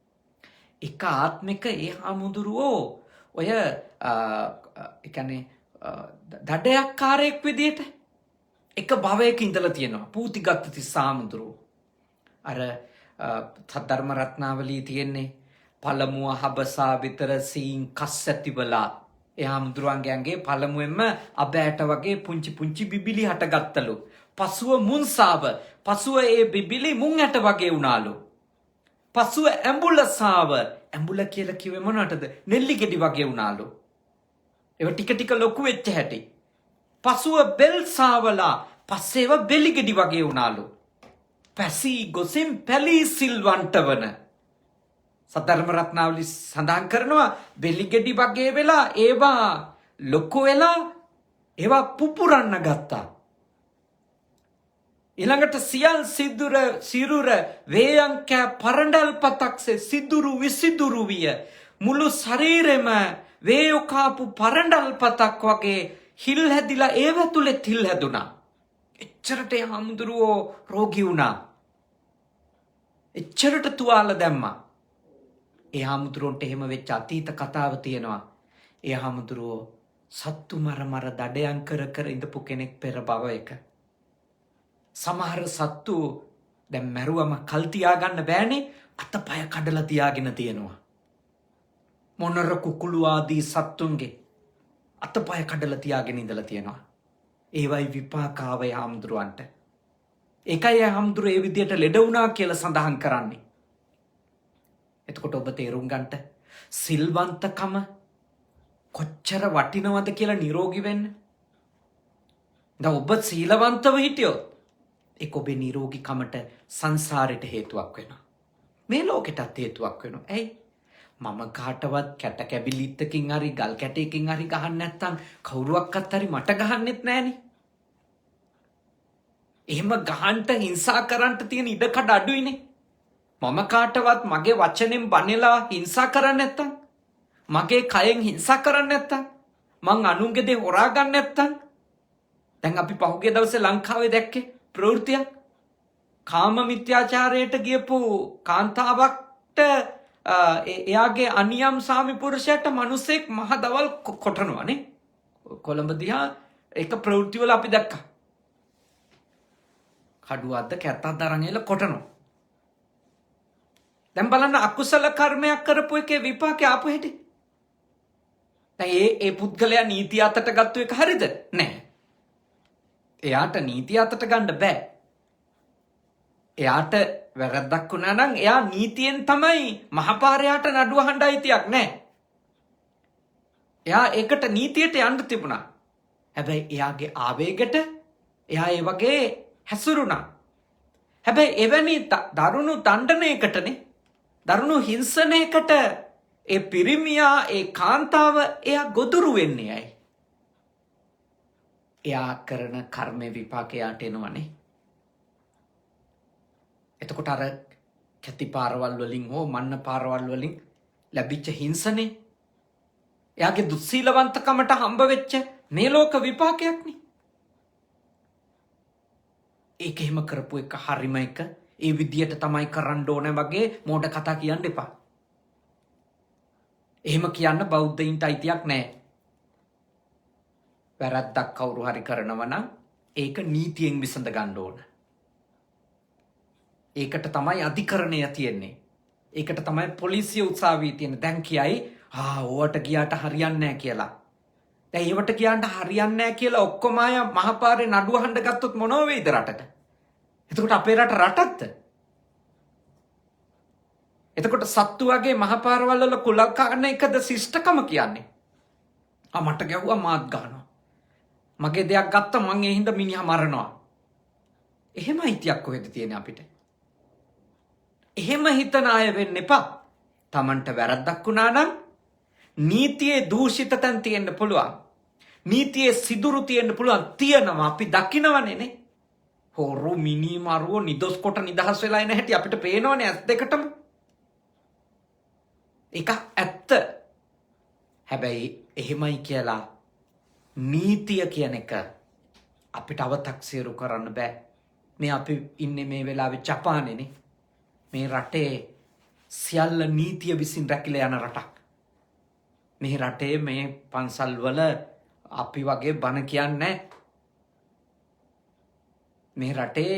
එක ආත්මික ඒ හාමුදුරුවෝ ඔය ඒ කියන්නේ දඩයක්කාරයෙක් විදියට එක භවයක ඉඳලා තියෙනවා. පූතිගත්ත තිස්සාමුදුරුවෝ. අර සද්ධර්ම රත්නාවලී තියෙන්නේ පළමුව හබසා විතර සීන් කස් ඇතිවලා ඒ හාමුදුරුවන්ගේ පළමුවෙන්ම අබෑට වගේ පුංචි පුංචි බිබිලි හටගත්තලු. පසුව මුන්සාව, පසුව ඒ බිබිලි මුං ඇට වගේ වුණාලු. පසුව ඇඹුලසාව, ඇඹුල කියලා කිව්වේ මොනවටද? නෙල්ලි ගෙඩි වගේ වුණාලු. ඒව ටික ටික ලොකු වෙච්ච හැටි. පසුව බෙල්සාවලා, පස්සේව බෙලි ගෙඩි වගේ වුණාලු. පැසී ගොසින් පැලී සිල්වන්ට වන සද්ධර්ම රත්නාවලි සඳහන් කරනවා බෙලි ගෙඩි වගේ වෙලා ඒවා ලොකු වෙලා ඒවා පුපුරන්න ගත්තා. ඊළඟට සියල් සිරුර වේයංකෑ පරඬල් පතක්සේ සිදුරු විසිදුරු විය. මුළු ශරීරෙම වේයොකාපු පරඬල් පතක් වගේ හිල් හැදිලා ඒව තුලෙත් හිල් හැදුනා. එච්චරට හාමුදුරුවෝ රෝගී වුණා. එච්චරට තුවාල දැම්මා. ඒ හාමුදුරුවන්ට එහෙම වෙච්ච අතීත කතාව තියෙනවා. ඒ හාමුදුරුවෝ සත්තු මර දඩයන් කර ඉඳපු කෙනෙක් පෙර භවයක. සමහර සත්තු දැන් මැරුවම කල් තියාගන්න බෑනේ, අතපය කඩලා තියාගෙන තියෙනවා. මොනර කුකුළු ආදී සත්තුන්ගේ අතපය කඩලා තියාගෙන ඉඳලා තියෙනවා. ඒවයි විපාකාවය හාමුදුරුවන්ට. ඒකයි හාමුදුරුවෝ ඒ විදියට ලෙඩ වුණා කියලා සඳහන් කරන්නේ. එතකොට ඔබ තේරුම් ගන්නට සිල්වන්තකම කොච්චර වටිනවද කියලා නිරෝගී වෙන්න. දැන් ඔබ සීලවන්තව හිටියොත් ඒක ඔබේ නිරෝගීකමට සංසාරයට හේතුවක් වෙනවා. මේ ලෝකෙටත් හේතුවක් වෙනවා. ඇයි? මම කාටවත් කැට කැබිලිත්තකින් හරි ගල් කැටයකින් හරි ගහන්න නැත්තම් කවුරුවක්වත් හරි මට ගහන්නෙත් නෑනේ. එහෙම ගහන්ට හිංසා කරන්නට තියෙන ඉඩකඩ අඩුයිනේ. මම කාටවත් මගේ වචනෙන් බනෙලා හිංසා කරන්නේ නැත්තම්, මගේ කයෙන් හිංසා කරන්නේ නැත්තම්, මං අනුන්ගේ දේ හොරා ගන්න නැත්තම්. දැන් අපි පහුගිය දවසේ ලංකාවේ දැක්කේ ප්‍රවෘත්තියක්. කාම මිත්‍යාචාරයට ගියපු කාන්තාවක්ට එයාගේ අනියම් සාමි පුරුෂයාට මිනිසෙක් මහ දවල් කොටනවානේ. කොළඹ දිහා එක ප්‍රවෘත්තිවල අපි දැක්කා. කඩුවක්ද කැත්තක්ද අරන් එල කොටනවා. දැන් බලන්න අකුසල කර්මයක් කරපු එකේ විපාකේ ආපු හැටි. දැන් ඒ පුද්ගලයා නීතිය අතට ගත්තු එක හරිද? නෑ. එයාට නීතිය අතට ගන්න බෑ. එයාට වැරද්දක් වුණා නම් එයා නීතියෙන් තමයි මහපාරයාට නඩුව අහන්න අයිතියක් නෑ. එයා ඒකට නීතියට යන්න තිබුණා. හැබැයි එයාගේ ආවේගයට එයා ඒ වගේ හැසිරුණා. හැබැයි එවැනි දරුණු දණ්ඩනයකටනේ, දරුණු හිංසනයකට ඒ පිරිමියා, ඒ කාන්තාව එයා ගොදුරු වෙන්නේ ඇයි? එයා කරන කර්මේ විපාකයට එනවනේ. එතකොට අර කැති පාරවල් වලින් හෝ මන්න පාරවල් වලින් ලැබිච්ච හිංසනේ එයාගේ දුස්සීලවන්තකමට හම්බ වෙච්ච මේ ලෝක විපාකයක්නේ. ඒක එහෙම කරපු එක හරිම එක. ඒ විදියට තමයි කරන්න ඕන වගේ මෝඩ කතා කියන්න එපා. එහෙම කියන්න බෞද්ධයින්ට අයිතියක් නැහැ. වැරද්දක් කවුරු හරි කරනවා නම් ඒක නීතියෙන් විසඳ ගන්න ඕන. ඒකට තමයි අධිකරණය තියෙන්නේ. ඒකට තමයි පොලිසිය උත්සාහය තියෙන්නේ. දැන් කියයි ඕවට ගියාට හරියන්නේ නැහැ කියලා. දැන් ඒවට ගියාට හරියන්නේ නැහැ කියලා ඔක්කොම අය මහපාරේ නඩුව අහන්න ගත්තොත් මොනව වෙයිද රටට? එතකොට අපේ රට රටක්ද? එතකොට සත්තු වගේ මහපාරවල් වල කුලක් කන එකද ශිෂ්ටකම කියන්නේ? මට ගැහුවා මාත් ගන්නවා. මගේ දෙයක් ගත්ත මං ඒ හින්දා මිනිහා මරනවා. එහෙම හිතියක් කොහෙද තියෙන්නේ අපිට? එහෙම හිතන අය වෙන්න එපා. Tamanට වැරද්දක් වුණා නම් නීතියේ දූෂිත තැන් තියෙන්න පුළුවන්. නීතියේ සිදුරු තියෙන්න පුළුවන්. තියෙනවා, අපි දකිනවනේ නේ. හොරු මිනි මරුවෝ නිදොස් කොට නිදහස් වෙලා එන හැටි අපිට පේනවනේ ඇස් දෙකටම. ඒක ඇත්ත. හැබැයි එහෙමයි කියලා නීතිය කියන එක අපිට අව탁සිරු කරන්න බෑ. මේ අපි ඉන්නේ මේ වෙලාවේ ජපානේනේ. මේ රටේ සියල්ල නීතිය විසින් රැකිලා යන රටක්. මේ රටේ මේ පන්සල් වල අපි වගේ බණ කියන්නේ මේ රටේ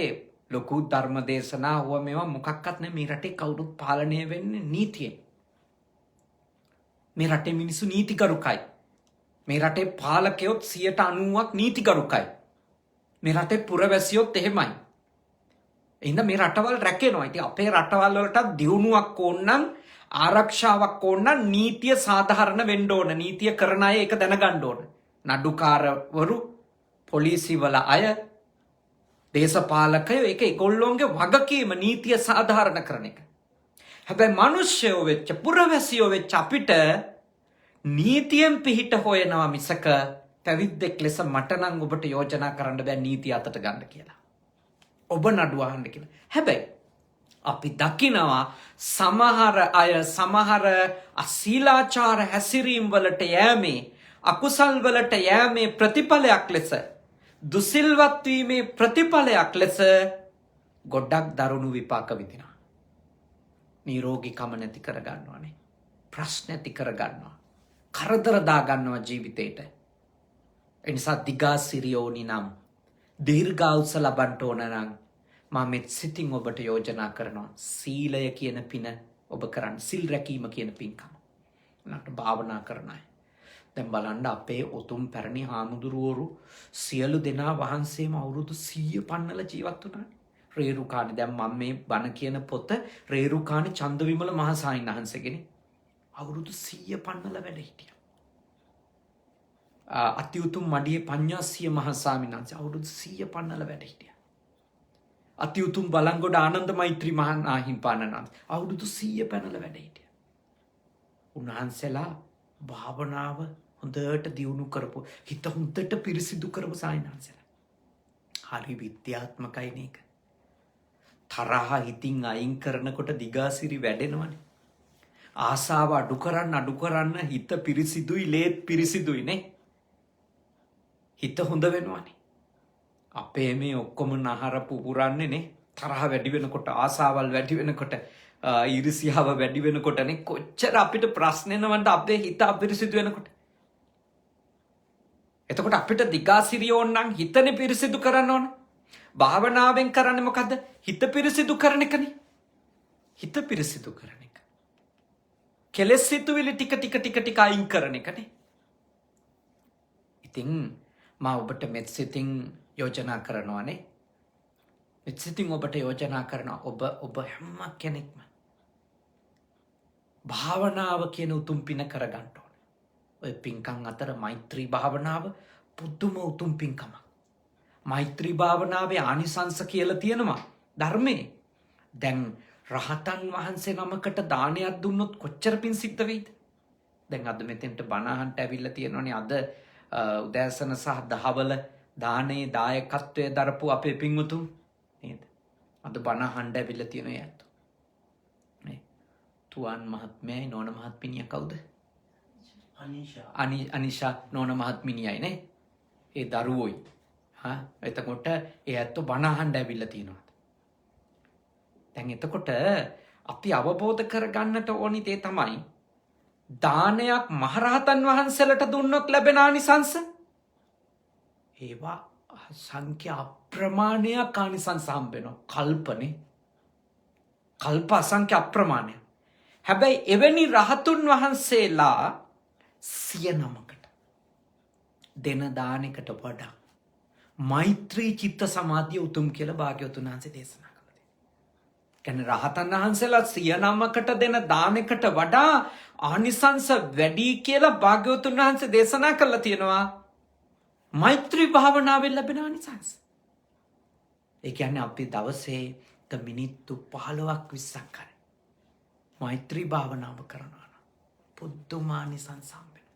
ලොකු ධර්ම දේශනා හුව මේවා මොකක්වත් නැහැ. මේ රටේ කවුරුත් පාලනය වෙන්නේ නීතියෙන්. මේ රටේ මිනිස්සු නීතිගරුකයි. මේ රටේ පාලකයොත් 90%ක් නීතිගරුකයි. මේ රටේ පුරවැසියොත් එහෙමයි. එහෙනම් මේ රටවල් රැකෙනවා. ඉතින් අපේ රටවල් වලට දියුණුවක් ඕන නම් ආරක්ෂාවක් ඕන නම් නීතිය සාධාරණ වෙන්න ඕන. නීතිය කරන අය ඒක දැනගන්න ඕන. නඩුකාරවරු, පොලිසිවල අය, දේශපාලකයෝ ඒක ඒගොල්ලොන්ගේ වගකීම නීතිය සාධාරණ කරන එක. හැබැයි මිනිස්සුયો වෙච්ච පුරවැසියෝ වෙච්ච අපිට නීතියෙන් පිහිට හොයනවා මිසක පැවිද්දෙක් ලෙස මට නම් ඔබට යෝජනා කරන්න බෑ නීතිය අතට ගන්න කියලා. ඔබ නඩුව අහන්න කියලා. හැබැයි අපි දකිනවා සමහර අය සමහර අශීලාචාර හැසිරීම් වලට යෑමේ අකුසල් වලට යෑමේ ප්‍රතිඵලයක් ලෙස දුසිල්වත් වීමේ ප්‍රතිඵලයක් ලෙස ගොඩක් දරුණු විපාක විඳිනවා. නිරෝගීකම නැති කර ගන්නවානේ. ප්‍රශ්න ඇති කර ගන්නවා. කරදර දා ගන්නවා ජීවිතේට. ඒ නිසා දිගාසිරිය ඕනි නම් දීර්ඝායුෂ ලබන්න ඕන නම් මම මෙත් සිතින් ඔබට යෝජනා කරනවා සීලය කියන පින ඔබ කරන්න. සිල් රැකීම කියන පින්කම. නැත්නම් භාවනා කරන අය. දැන් බලන්න අපේ උතුම් පැරණි හාමුදුරුවරු සියලු දෙනා වහන්සේම අවුරුදු 100 පන්නල ජීවත් වුණානේ. රේරුකාණි දැන් මම මේ බණ කියන පොත රේරුකාණි චන්දවිමල මහසාහින් වහන්සේගෙනි අවුරුදු 100 පන්නල වැඩ හිටියා. අති උතුම් මඩියේ පඤ්ඤාසිය මහස්වාමීන් වහන්සේ අවුරුදු 100 පන්නල වැඩ හිටියා. අති උතුම් බලංගොඩ ආනන්ද මෛත්‍රී මහානාහිමිපාණන් වහන්සේ අවුරුදු 100 පැනල වැඩ හිටියා. උන්වහන්සේලා භාවනාව හොඳට දියුණු කරපු හිත හොඳට පිරිසිදු කරපු සායනහන්සේලා. හරි විද්‍යාත්මකයි මේක. තරහ හිතින් අයින් කරනකොට දිගාසිරි වැඩෙනවනේ. ආසාව අඩු කරන්න හිත පිරිසිදුයි ලේත් පිරිසිදුයි නේ. හිත හොඳ වෙනවනේ. අපේ මේ ඔක්කොම නහර පුපුරන්නේ නේ තරහ වැඩි වෙනකොට ආසාවල් වැඩි වෙනකොට ඊර්ෂ්‍යාව වැඩි වෙනකොටනේ කොච්චර අපිට ප්‍රශ්න එනවද අපේ හිත අපිරිසිදු වෙනකොට. එතකොට අපිට දිගාසිරිය ඕන නම් හිතනේ පිරිසිදු කරන්න ඕන. භාවනාවෙන් කරන්නේ මොකද්ද? හිත පිරිසිදු කරන එකනේ. හිත පිරිසිදු කරන එක. කෙලෙස් සිතුවිලි ටික අයින් කරන එකනේ. ඉතින් මම ඔබට මෙත් සිතින් යෝජනා කරනවානේ. මෙත් සිතින් ඔබට යෝජනා කරනවා ඔබ හැම කෙනෙක්ම භාවනාව කියන උතුම් පින කරගන්න ඕන. ඔය පින්කම් අතර මෛත්‍රී භාවනාව පුදුම උතුම් පින්කමක්. මෛත්‍රී භාවනාවේ ආනිසංස කියලා තියෙනවා ධර්මයේ. දැන් රහතන් වහන්සේ නමකට දානයක් දුන්නොත් කොච්චර පින් සිද්ධ වෙයිද? දැන් අද මෙතෙන්ට බණ අහන්න ඇවිල්ලා තියෙනවනේ. අද උදෑසන සහ දහවල දානේ දායකත්වයේ දරපු අපේ පින්වතුන් නේද? අද බණ අහන්න ඇවිල්ලා තියෙන අයත්. නේ. තුවන් මහත්මයයි නෝන මහත්මිනිය කවුද? අනිෂා නෝන මහත්මිනියයි නේ. ඒ දරුවෝයි. එතකොට ඒ ඇත්තෝ බණ අහන්න ඇවිල්ලා තියෙනවා. දැන් එතකොට අපි අවබෝධ කරගන්නට ඕනි දේ තමයි දානයක් මහරහතන් වහන්සේලට දුන්නොත් ලැබෙන ආනිසංස ඒවා සංඛ්‍ය අප්‍රමාණයක් ආනිසංස හම්බ වෙනවා. කල්පනේ. කල්ප අසංඛ්‍ය අප්‍රමාණයක්. හැබැයි එවැනි රහතුන් වහන්සේලා 109කට දෙන දානයකට වඩා මෛත්‍රී චිත්ත සමාධිය උතුම් කියලා භාග්‍යවතුන් වහන්සේ දේශනා කළා. කියන්නේ රහතන් වහන්සේලා 109කට දෙන දානයකට වඩා ආනිසංස වැඩි කියලා භාග්‍යවතුන් වහන්සේ දේශනා කළා තියෙනවා. මෛත්‍රී භාවනාවෙන් ලැබෙන ආනිසංස. ඒ කියන්නේ අපි දවසේ මිනිත්තු 15ක් 20ක් කරේ මෛත්‍රී භාවනාව කරනවා නම් පුදුම ආනිසංස හම්බෙනවා.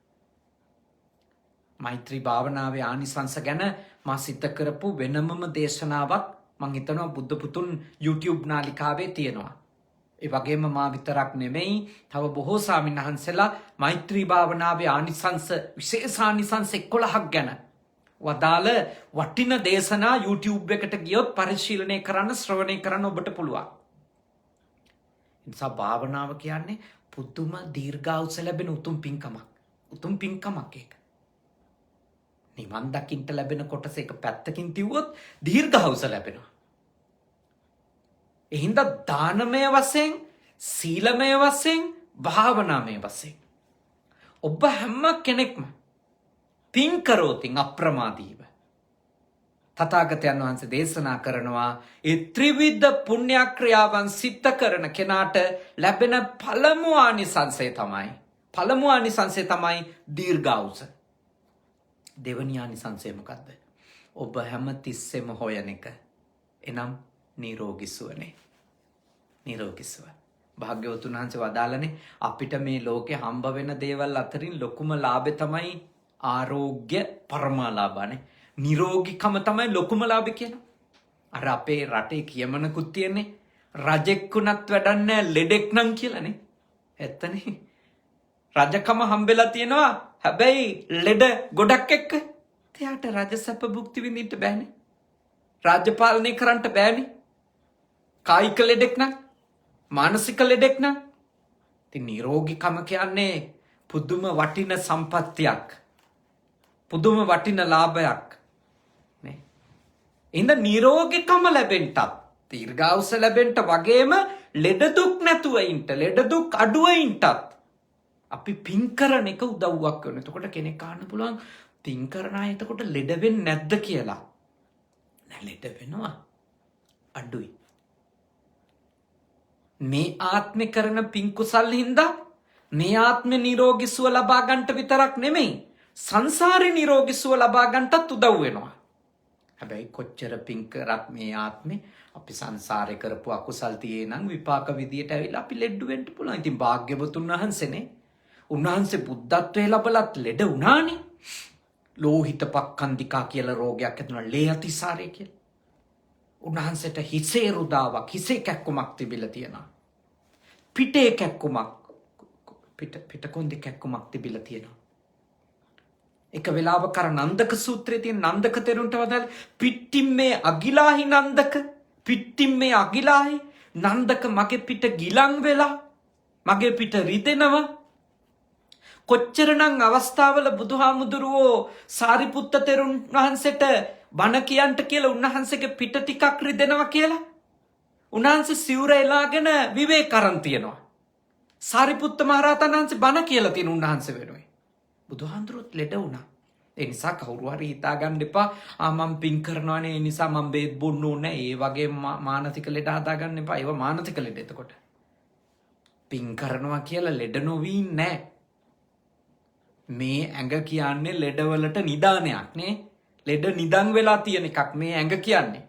මෛත්‍රී භාවනාවේ ආනිසංස ගැන මා සිත කරපු වෙනමම දේශනාවක් මං හිතනවා බුද්ධ පුතුන් YouTube නාලිකාවේ තියෙනවා. ඒ වගේම මා විතරක් නෙමෙයි තව බොහෝ ස්වාමීන් වහන්සේලා මෛත්‍රී භාවනාවේ ආනිසංස විශේෂ ආනිසංස 11ක් ගැන වදාළ වටින දේශනා YouTube එකට ගියොත් පරිශීලනය කරන්න ශ්‍රවණය කරන්න ඔබට පුළුවන්. ඒ නිසා භාවනාව කියන්නේ පුදුම දීර්ඝායුෂ ලැබෙන උතුම් පින්කමක්. උතුම් පින්කමක් ඒක. නිවන් දකින්න ලැබෙන කොටස එක පැත්තකින් තිව්වොත් දීර්ඝායුෂ ලැබෙනවා. එහින්දා දානමය වශයෙන්, සීලමය වශයෙන්, භාවනාමය වශයෙන් ඔබ හැම කෙනෙක්ම පින් කරෝතින් අප්‍රමාදීව. තථාගතයන් වහන්සේ දේශනා කරනවා ඒ ත්‍රිවිධ පුණ්‍යක්‍රියාවන් සිද්ධ කරන කෙනාට ලැබෙන පළමු ආනිසංසය තමයි දීර්ඝායුෂ. දෙවනි ආනිසංසය මොකද්ද? ඔබ හැම තිස්සෙම හොයන එක. එනම් නිරෝගී සුවනේ. නිරෝගී සුව. භාග්‍යවතුන් වහන්සේ වදාළනේ අපිට මේ ලෝකේ හම්බ වෙන දේවල් අතරින් ලොකුම ලාභය තමයි ආරෝග්‍ය පරමාලාභනේ. නිරෝගීකම තමයි ලොකුම ලාභය කියනවා. අර අපේ රටේ කියමනකුත් තියෙන්නේ රජෙක්ුණත් වැඩක් නැහැ ලෙඩෙක් නම් කියලානේ. ඇත්තනේ. රජකම හම්බෙලා තියෙනවා හැබැයි ලෙඩ ගොඩක් එක්ක. එයාට රජසැප භුක්ති විඳින්න බෑනේ. රාජ්‍ය පාලනය කරන්න බෑනේ. කායික ලෙඩෙක් නම්, මානසික ලෙඩෙක් නම්. ඉතින් නිරෝගීකම කියන්නේ පුදුම වටින සම්පත්තියක්. පුදුම වටින ලාභයක්. නේ. ඉතින් නිරෝගීකම ලැබෙන්නත්, දීර්ඝායුෂ ලැබෙන්න වගේම ලෙඩ දුක් නැතුව ඉන්න, ලෙඩ දුක් අඩුව ඉන්නත් අපි පින් කරන එක උදව්වක් කරනවා. එතකොට කෙනෙක් අහන්න පුළුවන් පින් කරන අය එතකොට ලෙඩ වෙන්නේ නැද්ද කියලා. නෑ, ලෙඩ වෙනවා. අඩුයි. මේ ආත්මේ කරන පින් කුසල් හින්දා මේ ආත්මේ නිරෝගී සුව ලබා ගන්නට විතරක් නෙමෙයි සංසාරේ නිරෝගී සුව ලබා ගන්නටත් උදව් වෙනවා. හැබැයි කොච්චර පින් කරත් මේ ආත්මේ අපි සංසාරේ කරපු අකුසල් තියේ නම් විපාක විදියට ඇවිල්ලා අපි ලෙඩ වෙන්න පුළුවන්. ඉතින් භාග්‍යවතුන් වහන්සේනේ උන්වහන්සේ බුද්ධත්වයේ ලැබලත් ලෙඩ වුණානේ. ලෝහිත පක්ඛන්දිකා කියලා රෝගයක් ඇතිවෙනවා, ලේ අතිසාරය කියලා. උන්වහන්සේට හිසේ රුදාවක්, හිසේ කැක්කුමක් තිබිලා තියෙනවා. පිටේ කැක්කුමක්, පිටකොන්දේ කැක්කුමක් තිබිලා තියෙනවා. එක වෙලාවක අර නන්දක සූත්‍රයේ තියෙන නන්දක තෙරුන්ට වදාළ පිටිම්මේ අගිලාහි නන්දක, පිටිම්මේ අගිලාහි නන්දක මගේ පිට ගිලන් වෙලා මගේ පිට රිදෙනවා. කොච්චරනම් අවස්ථාවල බුදුහාමුදුරුවෝ සාරිපුත්ත තෙරුන් වහන්සේට බණ කියන්ට කියලා උන්වහන්සේගේ පිට ටිකක් රිදෙනවා කියලා උන්වහන්සේ සිවුර එලාගෙන විවේක කරන් තියනවා. සාරිපුත්ත මහරහතන් වහන්සේ බණ කියලා තියෙන උන්වහන්සේ වෙනුවෙන්. බුදුහාමුදුරුවෝත් ලෙඩ වුණා. ඒ නිසා කවුරු හරි හිතා ගන්න එපා මම පින් කරනවානේ ඒ නිසා මම බේත් බොන්න ඕනේ. ඒ වගේ මානසික ලෙඩ හදා ගන්න එපා. ඒවා මානසික ලෙඩ. එතකොට පින් කරනවා කියලා ලෙඩ නොවි නැහැ. මේ ඇඟ කියන්නේ ලෙඩවලට නිදානයක් නේ. ලෙඩ නිදන් වෙලා තියෙන එකක් මේ ඇඟ කියන්නේ.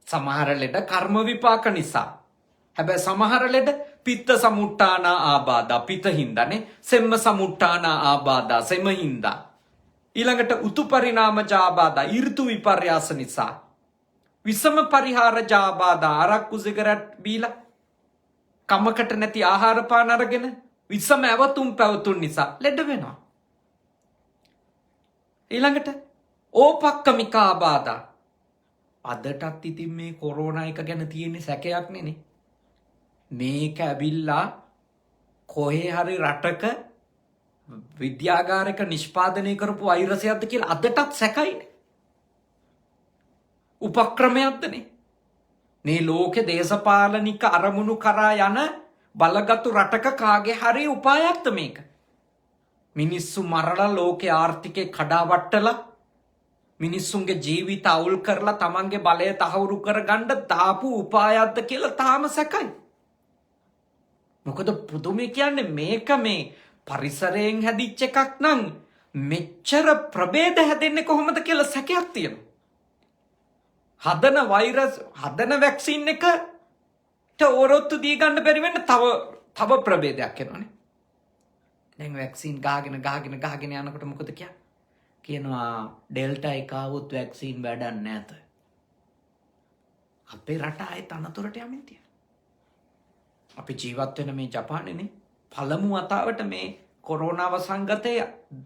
සමහර ලෙඩ කර්ම විපාක නිසා. හැබැයි සමහර ලෙඩ පිත්ත සමුට්ඨාන ආබාධා පිත හින්දානේ. සෙම්ම සමුට්ඨාන ආබාධා සෙම හින්දා. ඊළඟට උතු පරිණාම ජාබාධා ඍතු විපර්යාස නිසා. විසම පරිහාර ජාබාධා අරක්කු සිගරට් බීලා කමකට නැති ආහාර පාන අරගෙන විසම ඇවතුම් පැවතුම් නිසා ලෙඩ වෙනවා. ඊළඟට ඕපක්කමික ආබාධා. අදටත් ඉතින් මේ කොරෝනා එක ගැන තියෙන සැකයක් නෙනේ. මේක ඇවිල්ලා කොහේ හරි රටක විද්‍යාගාරයක නිෂ්පාදනය කරපු වෛරසයක්ද කියලා අදටත් සැකයිනේ. උපක්‍රමයක්දනේ. මේ ලෝකේ දේශපාලනික අරමුණු කරා යන බලගත්තු රටක කාගේ හරි උපායක්ද මේක? මිනිස්සු මරලා ලෝකේ ආර්ථිකේ කඩාවට්ටලා මිනිස්සුන්ගේ ජීවිත අවුල් කරලා තමන්ගේ බලය තහවුරු කරගන්න දාපු උපායක්ද කියලා තාම සැකයි. මොකද පුදුමේ කියන්නේ මේක මේ පරිසරයෙන් හැදිච්ච එකක් නම් මෙච්චර ප්‍රභේද හැදෙන්නේ කොහොමද කියලා සැකයක් තියෙනවා. හදන වෛරස් හදන වැක්සින් එකට ඔරොත්තු දී ගන්න බැරි වෙන්න තව ප්‍රභේදයක් එනවනේ. දැන් වැක්සින් ගහගෙන යනකොට මොකද කියනවා ඩෙල්ටා එක આવුත් වැක්සින් වැඩක් නැත. අපේ රට ආයේ තනතුරට යමින් තියෙනවා. අපි ජීවත් වෙන මේ ජපානයේනේ පළමු වතාවට මේ කොරෝනා වසංගතය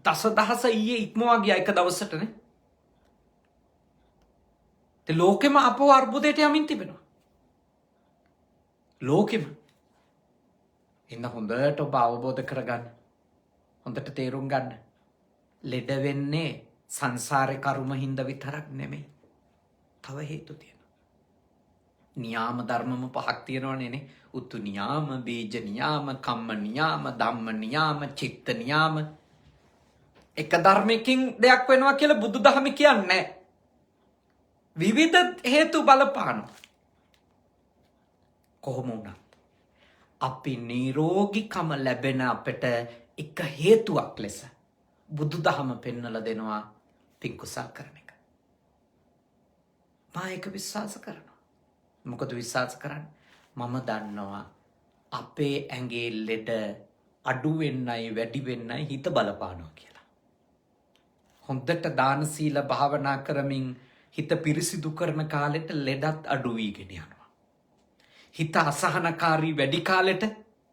දසදහස ඊයේ ඉක්මවා ගියා එක දවසටනේ. ඒ ලෝකෙම අපෝ අර්බුදයට යමින් තිබෙනවා. ලෝකෙම. ඉන්න හොඳට ඔබ අවබෝධ කරගන්න. හොඳට තේරුම් ගන්න. ලෙඩ වෙන්නේ සංසාරේ කර්ම හින්දා විතරක් නෙමෙයි. තව හේතු තියෙනවා. නියාම ධර්මම 5ක් තියෙනවනේ නේ. උතු නියාම, බීජ නියාම, කම්ම නියාම, ධම්ම නියාම, චිත්ත නියාම. එක ධර්මයකින් දෙයක් වෙනවා කියලා බුදුදහම කියන්නේ නැහැ. විවිධ හේතු බලපානවා. කොහොම වුණත් අපි නිරෝගීකම ලැබෙන අපට එක හේතුවක් ලෙස බුදුදහම පෙන්වලා දෙනවා පින් කුසල් කරන එක. මම ඒක විශ්වාස කරනවා. මොකද විශ්වාස කරන්නේ? මම දන්නවා අපේ ඇඟේ ලෙඩ අඩු වෙන්නයි වැඩි වෙන්නයි හිත බලපානවා කියලා. හොඳට දාන සීල භාවනා කරමින් හිත පිරිසිදු කරන කාලෙට ලෙඩත් අඩු වීගෙන යනවා. හිත අසහනකාරී වැඩි කාලෙට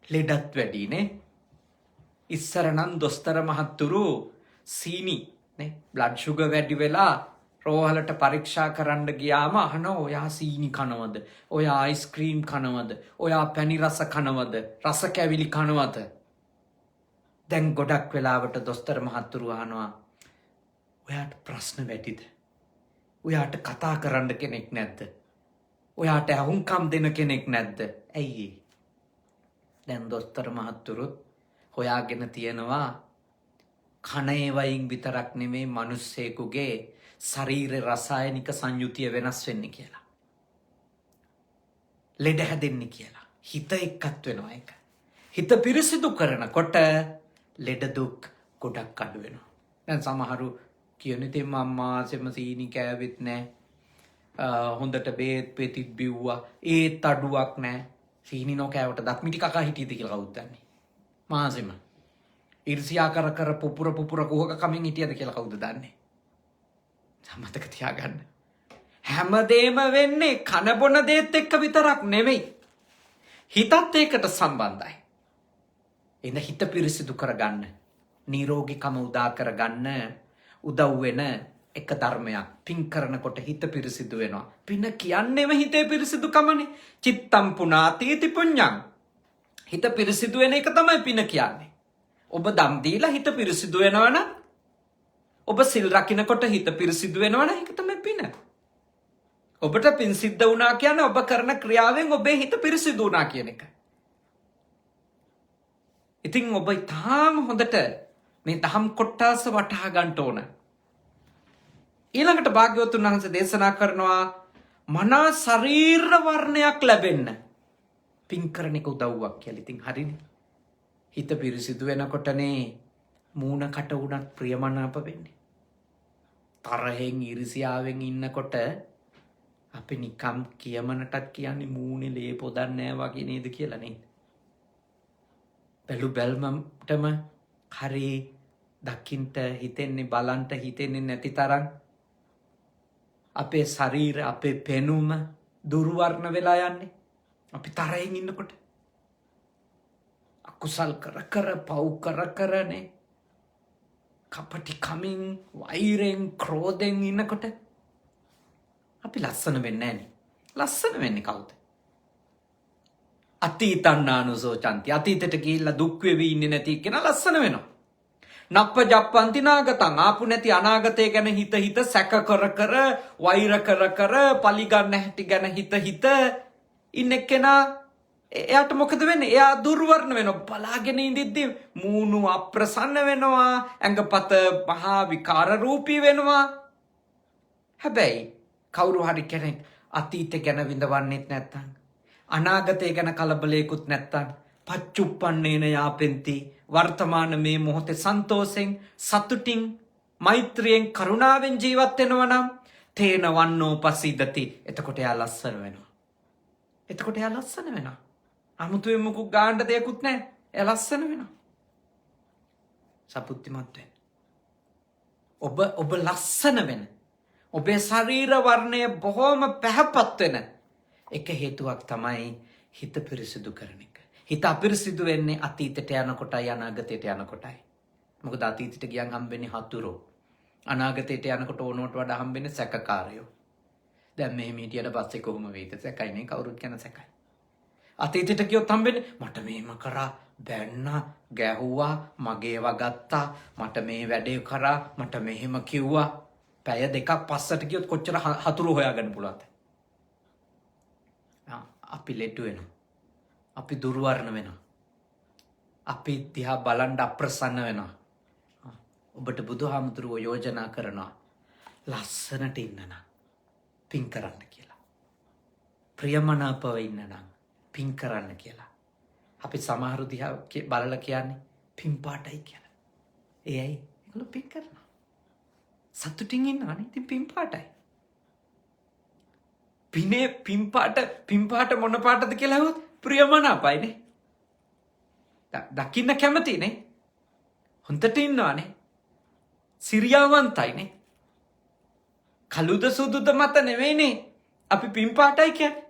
ලෙඩත් වැඩි නේ. ඉස්සර නම් දොස්තර මහත්තුරු සීනි නේ බ්ලඩ් ෂුගර් වැඩි වෙලා රෝහලට පරීක්ෂා කරන්න ගියාම අහනවා ඔයා සීනි කනවද? ඔයා අයිස්ක්‍රීම් කනවද? ඔයා පැණි රස කනවද? රස කැවිලි කනවද? දැන් ගොඩක් වෙලාවට දොස්තර මහත්තුරු අහනවා ඔයාට ප්‍රශ්න වැඩිද? ඔයාට කතා කරන්න කෙනෙක් නැද්ද? ඔයාට අහුම්කම් දෙන කෙනෙක් නැද්ද? ඇයි? දැන් දොස්තර මහත්තුරුත් හොයාගෙන තියෙනවා කන ඒවයින් විතරක් නෙමේ මිනිස්සෙකුගේ ශරීර රසායනික සංයුතිය වෙනස් වෙන්නේ කියලා. ලෙඩ හැදෙන්නේ කියලා. හිත එක්කත් වෙනවා ඒක. හිත පිරිසිදු කරනකොට ලෙඩ දුක් ගොඩක් අඩු වෙනවා. දැන් සමහරු කියන ඉතින් මම මාසෙම සීනි කෑවෙත් නැහැ. හොඳට බේත් පෙතිත් බිව්වා. ඒත් අඩුවක් නැහැ. සීනි නොකෑවට දත් මිටි කකා හිටියද කියලා කවුද දන්නේ? මාසෙම. ඉර්ෂියා කර පුපුර කුහක කමින් හිටියද කියලා කවුද දන්නේ? මතක තියාගන්න. හැමදේම වෙන්නේ කන බොන දේත් එක්ක විතරක් නෙමෙයි. හිතත් ඒකට සම්බන්ධයි. එඳ හිත පිරිසිදු කරගන්න. නිරෝගීකම උදා කරගන්න උදව් වෙන එක ධර්මයක්. පින් කරනකොට හිත පිරිසිදු වෙනවා. පින කියන්නේම හිතේ පිරිසිදුකමනේ. චිත්තම් පුනාතීති පුඤ්ඤං. හිත පිරිසිදු වෙන එක තමයි පින කියන්නේ. ඔබ දම් දීලා හිත පිරිසිදු වෙනවනම් ඔබ සිල් රකින්නකොට හිත පිරිසිදු වෙනවනම් ඒක තමයි පින. ඔබට පින් සිද්ධ වුණා කියන්නේ ඔබ කරන ක්‍රියාවෙන් ඔබේ හිත පිරිසිදු වුණා කියන එක. ඉතින් ඔබ තාම හොඳට මේ දහම් කොටස වටහා ගන්න ඕන. ඊළඟට භාග්‍යවතුන් වහන්සේ දේශනා කරනවා මනා ශරීර වර්ණයක් ලැබෙන්න පින් කරන එක උදව්වක් කියලා. ඉතින් හරිනේ. හිත පිරිසිදු වෙනකොටනේ මූණ කට උනත් ප්‍රියමනාප වෙන්නේ. තරහෙන් ඉරිසියාවෙන් ඉන්නකොට අපි නිකම් කියමනටත් කියන්නේ මූණේ ලේ පොදන්නේ නැහැ වගේ නේද කියලා නේද? බැලු බැල්මටම හරි දකින්ට හිතෙන්නේ බලන්ට හිතෙන්නේ නැති තරම් අපේ ශරීර අපේ පෙනුම දුර්වර්ණ වෙලා යන්නේ. අපි තරහෙන් ඉන්නකොට අකුසල් කර පව් කරනේ කපටි කමින් වෛරෙන් ක්‍රෝධෙන් ඉන්නකොට අපි ලස්සන වෙන්නේ නැහනේ. ලස්සන වෙන්නේ කවුද? අතීතන්නානුසෝචන්ති. අතීතයට ගිහිල්ලා දුක් වෙවි ඉන්නේ නැති කෙනා ලස්සන වෙනවා. නප්ප ජප්පන්ති නාගතං. ආපු නැති අනාගතය ගැන හිත සැක කර වෛර කර පලි ගන්න හැටි ගැන හිත ඉන්න කෙනා එයාට මොකද වෙන්නේ? එයා දුර්වර්ණ වෙනවා. බලාගෙන ඉඳිද්දි මූණු අප්‍රසන්න වෙනවා. ඇඟපත මහා විකාර රූපී වෙනවා. හැබැයි කවුරු හරි කෙනෙක් අතීතය ගැන විඳවන්නෙත් නැත්තම් අනාගතය ගැන කලබලයකුත් නැත්තම් පච්චුප්පන්නේන යාපෙන්ති වර්තමාන මේ මොහොතේ සන්තෝෂෙන් සතුටින් මෛත්‍රියෙන් කරුණාවෙන් ජීවත් වෙනවා නම් තේන වන්නෝ පසිදති. එතකොට එයා ලස්සන වෙනවා. අමුතුවෙන් මුකුත් ගාන්න දෙයක්වත් නැහැ. එයා ලස්සන වෙනවා. සපුත්තිමත් වෙන්න. ඔබ ලස්සන වෙන. ඔබේ ශරීර වර්ණය බොහොම පැහැපත් වෙන එක හේතුවක් තමයි හිත පිරිසිදු කරන එක. හිත අපිරිසිදු වෙන්නේ අතීතයට යනකොටයි අනාගතයට යනකොටයි. මොකද අතීතයට ගියන් හම්බෙන්නේ හතුරෝ. අනාගතයට යනකොට ඕනෝට වඩා හම්බෙන්නේ සැකකාරයෝ. දැන් මෙහෙම හිටියට පස්සේ කොහොම වෙයිද? සැකයිනේ කවුරුත් කියන සැකයි. අතීතයට ගියොත් හම්බෙන්නේ මට මේම කරා බැන්න ගැහුවා මගේ ඒවා ගත්තා මට මේ වැඩේ කරා මට මෙහෙම කිව්වා පැය දෙකක් පස්සට ගියොත් කොච්චර හතුරු හොයාගන්න පුළුවන්ද? අපි ලෙඩ වෙනවා. අපි දුර්වර්ණ වෙනවා. අපි දිහා බලන් අප්‍රසන්න වෙනවා. ඔබට බුදුහාමුදුරුවෝ යෝජනා කරනවා ලස්සනට ඉන්න නම් පින් කරන්න කියලා. ප්‍රියමනාපව ඉන්න නම් පින් කරන්න කියලා. අපි සමහරු දිහා බලලා කියන්නේ පින් පාටයි කියලා. ඒ ඇයි? ඒගොල්ලෝ පින් කරනවා. සතුටින් ඉන්නවනේ. ඉතින් පින් පාටයි. පිනේ පින් පාට මොන පාටද කියලා අහුවොත් ප්‍රියමනාපයිනේ. දකින්න කැමතිනේ. හොඳට ඉන්නවනේ. සිරියාවන්තයිනේ. කළුද සුදුද මත නෙවෙයිනේ අපි පින් පාටයි කියන්නේ.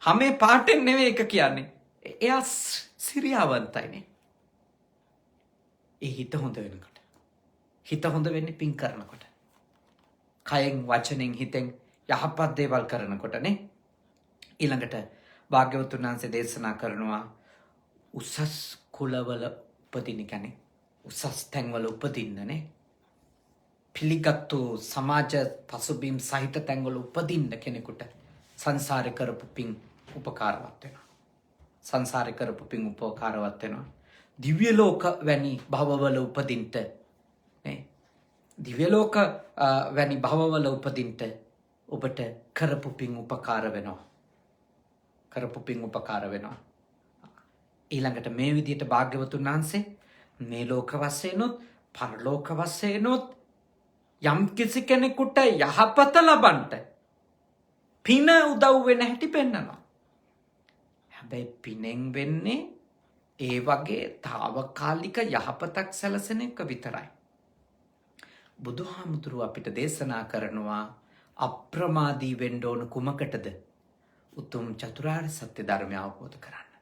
හැම පාටෙන් නෙවෙයි එක කියන්නේ. එයා සිරියාවන්තයිනේ. ඒ හිත හොඳ වෙනකොට. හිත හොඳ වෙන්නේ පින් කරනකොට. කයෙන් වචනෙන් හිතෙන් යහපත් දේවල් කරනකොටනේ. ඊළඟට භාග්‍යවතුන් වහන්සේ දේශනා කරනවා උසස් කුලවල උපදින්න කියන්නේ උසස් තැන්වල උපදින්නනේ. පිළිගත්තු සමාජ පසුබිම් සහිත තැන්වල උපදින්න කෙනෙකුට සංසාරේ කරපු පින් උපකාරවත් වෙනවා. සංසාරේ කරපු පින් උපකාරවත් වෙනවා. දිව්‍ය ලෝක වැනි භවවල උපදින්න නේ. දිව්‍ය ලෝක වැනි භවවල උපදින්න ඔබට කරපු පින් උපකාර වෙනවා. කරපු පින් උපකාර වෙනවා. ඊළඟට මේ විදිහට භාග්‍යවතුන් වහන්සේ මේ ලෝක වශයෙන්ොත් පරලෝක වශයෙන්ොත් යම් කිසි කෙනෙකුට යහපත ලබන්නට පින උදව් වෙන හැටි පෙන්නනවා. හැබැයි පිනෙන් වෙන්නේ ඒ වගේ తాවකාලික යහපතක් සැලසෙන එක විතරයි. බුදුහාමුදුරුව අපිට දේශනා කරනවා අප්‍රමාදී වෙන්න ඕන කුමකටද? උතුම් චතුරාර්ය සත්‍ය ධර්මය අවබෝධ කරගන්න.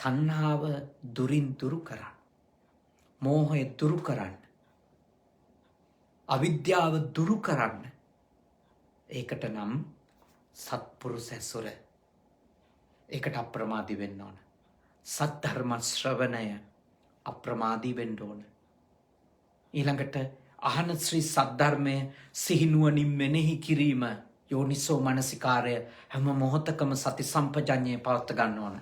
තණ්හාව දුරින් දුරු කරන්න. මෝහය දුරු කරන්න. අවිද්‍යාව දුරු කරන්න. ඒකට නම් සත්පුරුෂ ඇසුර. ඒකට අප්‍රමාදී වෙන්න ඕන. සද්ධර්ම ශ්‍රවණය අප්‍රමාදී වෙන්න ඕන. ඊළඟට අහන ශ්‍රී සද්ධර්මය සිහිනුවණින් මෙනෙහි කිරීම යෝනිසෝ මනසිකාරය හැම මොහොතකම සති සම්පජඤ්ඤය පවත්වා ගන්න ඕන.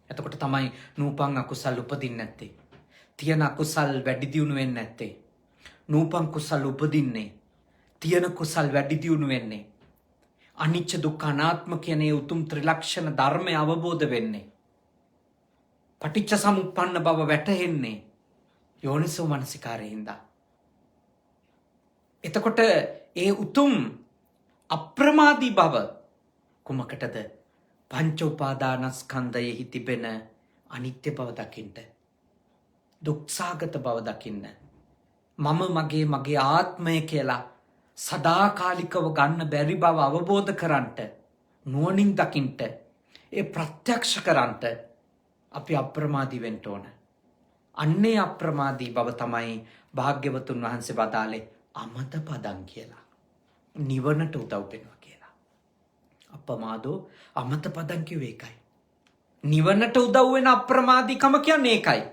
එතකොට තමයි නූපන් අකුසල් උපදින්නේ නැත්තේ. තියෙන අකුසල් වැඩි දියුණු වෙන්නේ නැත්තේ. නූපන් කුසල් උපදින්නේ. තියෙන කුසල් වැඩි දියුණු වෙන්නේ. අනිච්ච දුක්ඛ අනාත්ම කියන ඒ උතුම් ත්‍රිලක්ෂණ ධර්මය අවබෝධ වෙන්නේ. පටිච්ච සමුප්පන්න බව වැටහෙන්නේ යෝනිසෝ මනසිකාරයෙන්ද. එතකොට ඒ උතුම් අප්‍රමාදී බව කුමකටද? පංච උපාදානස්කන්ධයෙහි තිබෙන අනිත්‍ය බව දකින්න. දුක්සහගත බව දකින්න. මම මගේ ආත්මය කියලා සදාකාලිකව ගන්න බැරි බව අවබෝධ කරන්ට නුවණින් දකින්ට ඒ ප්‍රත්‍යක්ෂ කරන්ට අපි අප්‍රමාදී වෙන්න ඕන. අන්නේ අප්‍රමාදී බව තමයි භාග්‍යවතුන් වහන්සේ වදාළේ අමත පදං කියලා. නිවනට උදව් වෙනවා කියලා. අප්‍රමාදෝ අමත පදං කිව්වේ ඒකයි. නිවනට උදව් වෙන අප්‍රමාදීකම කියන්නේ ඒකයි.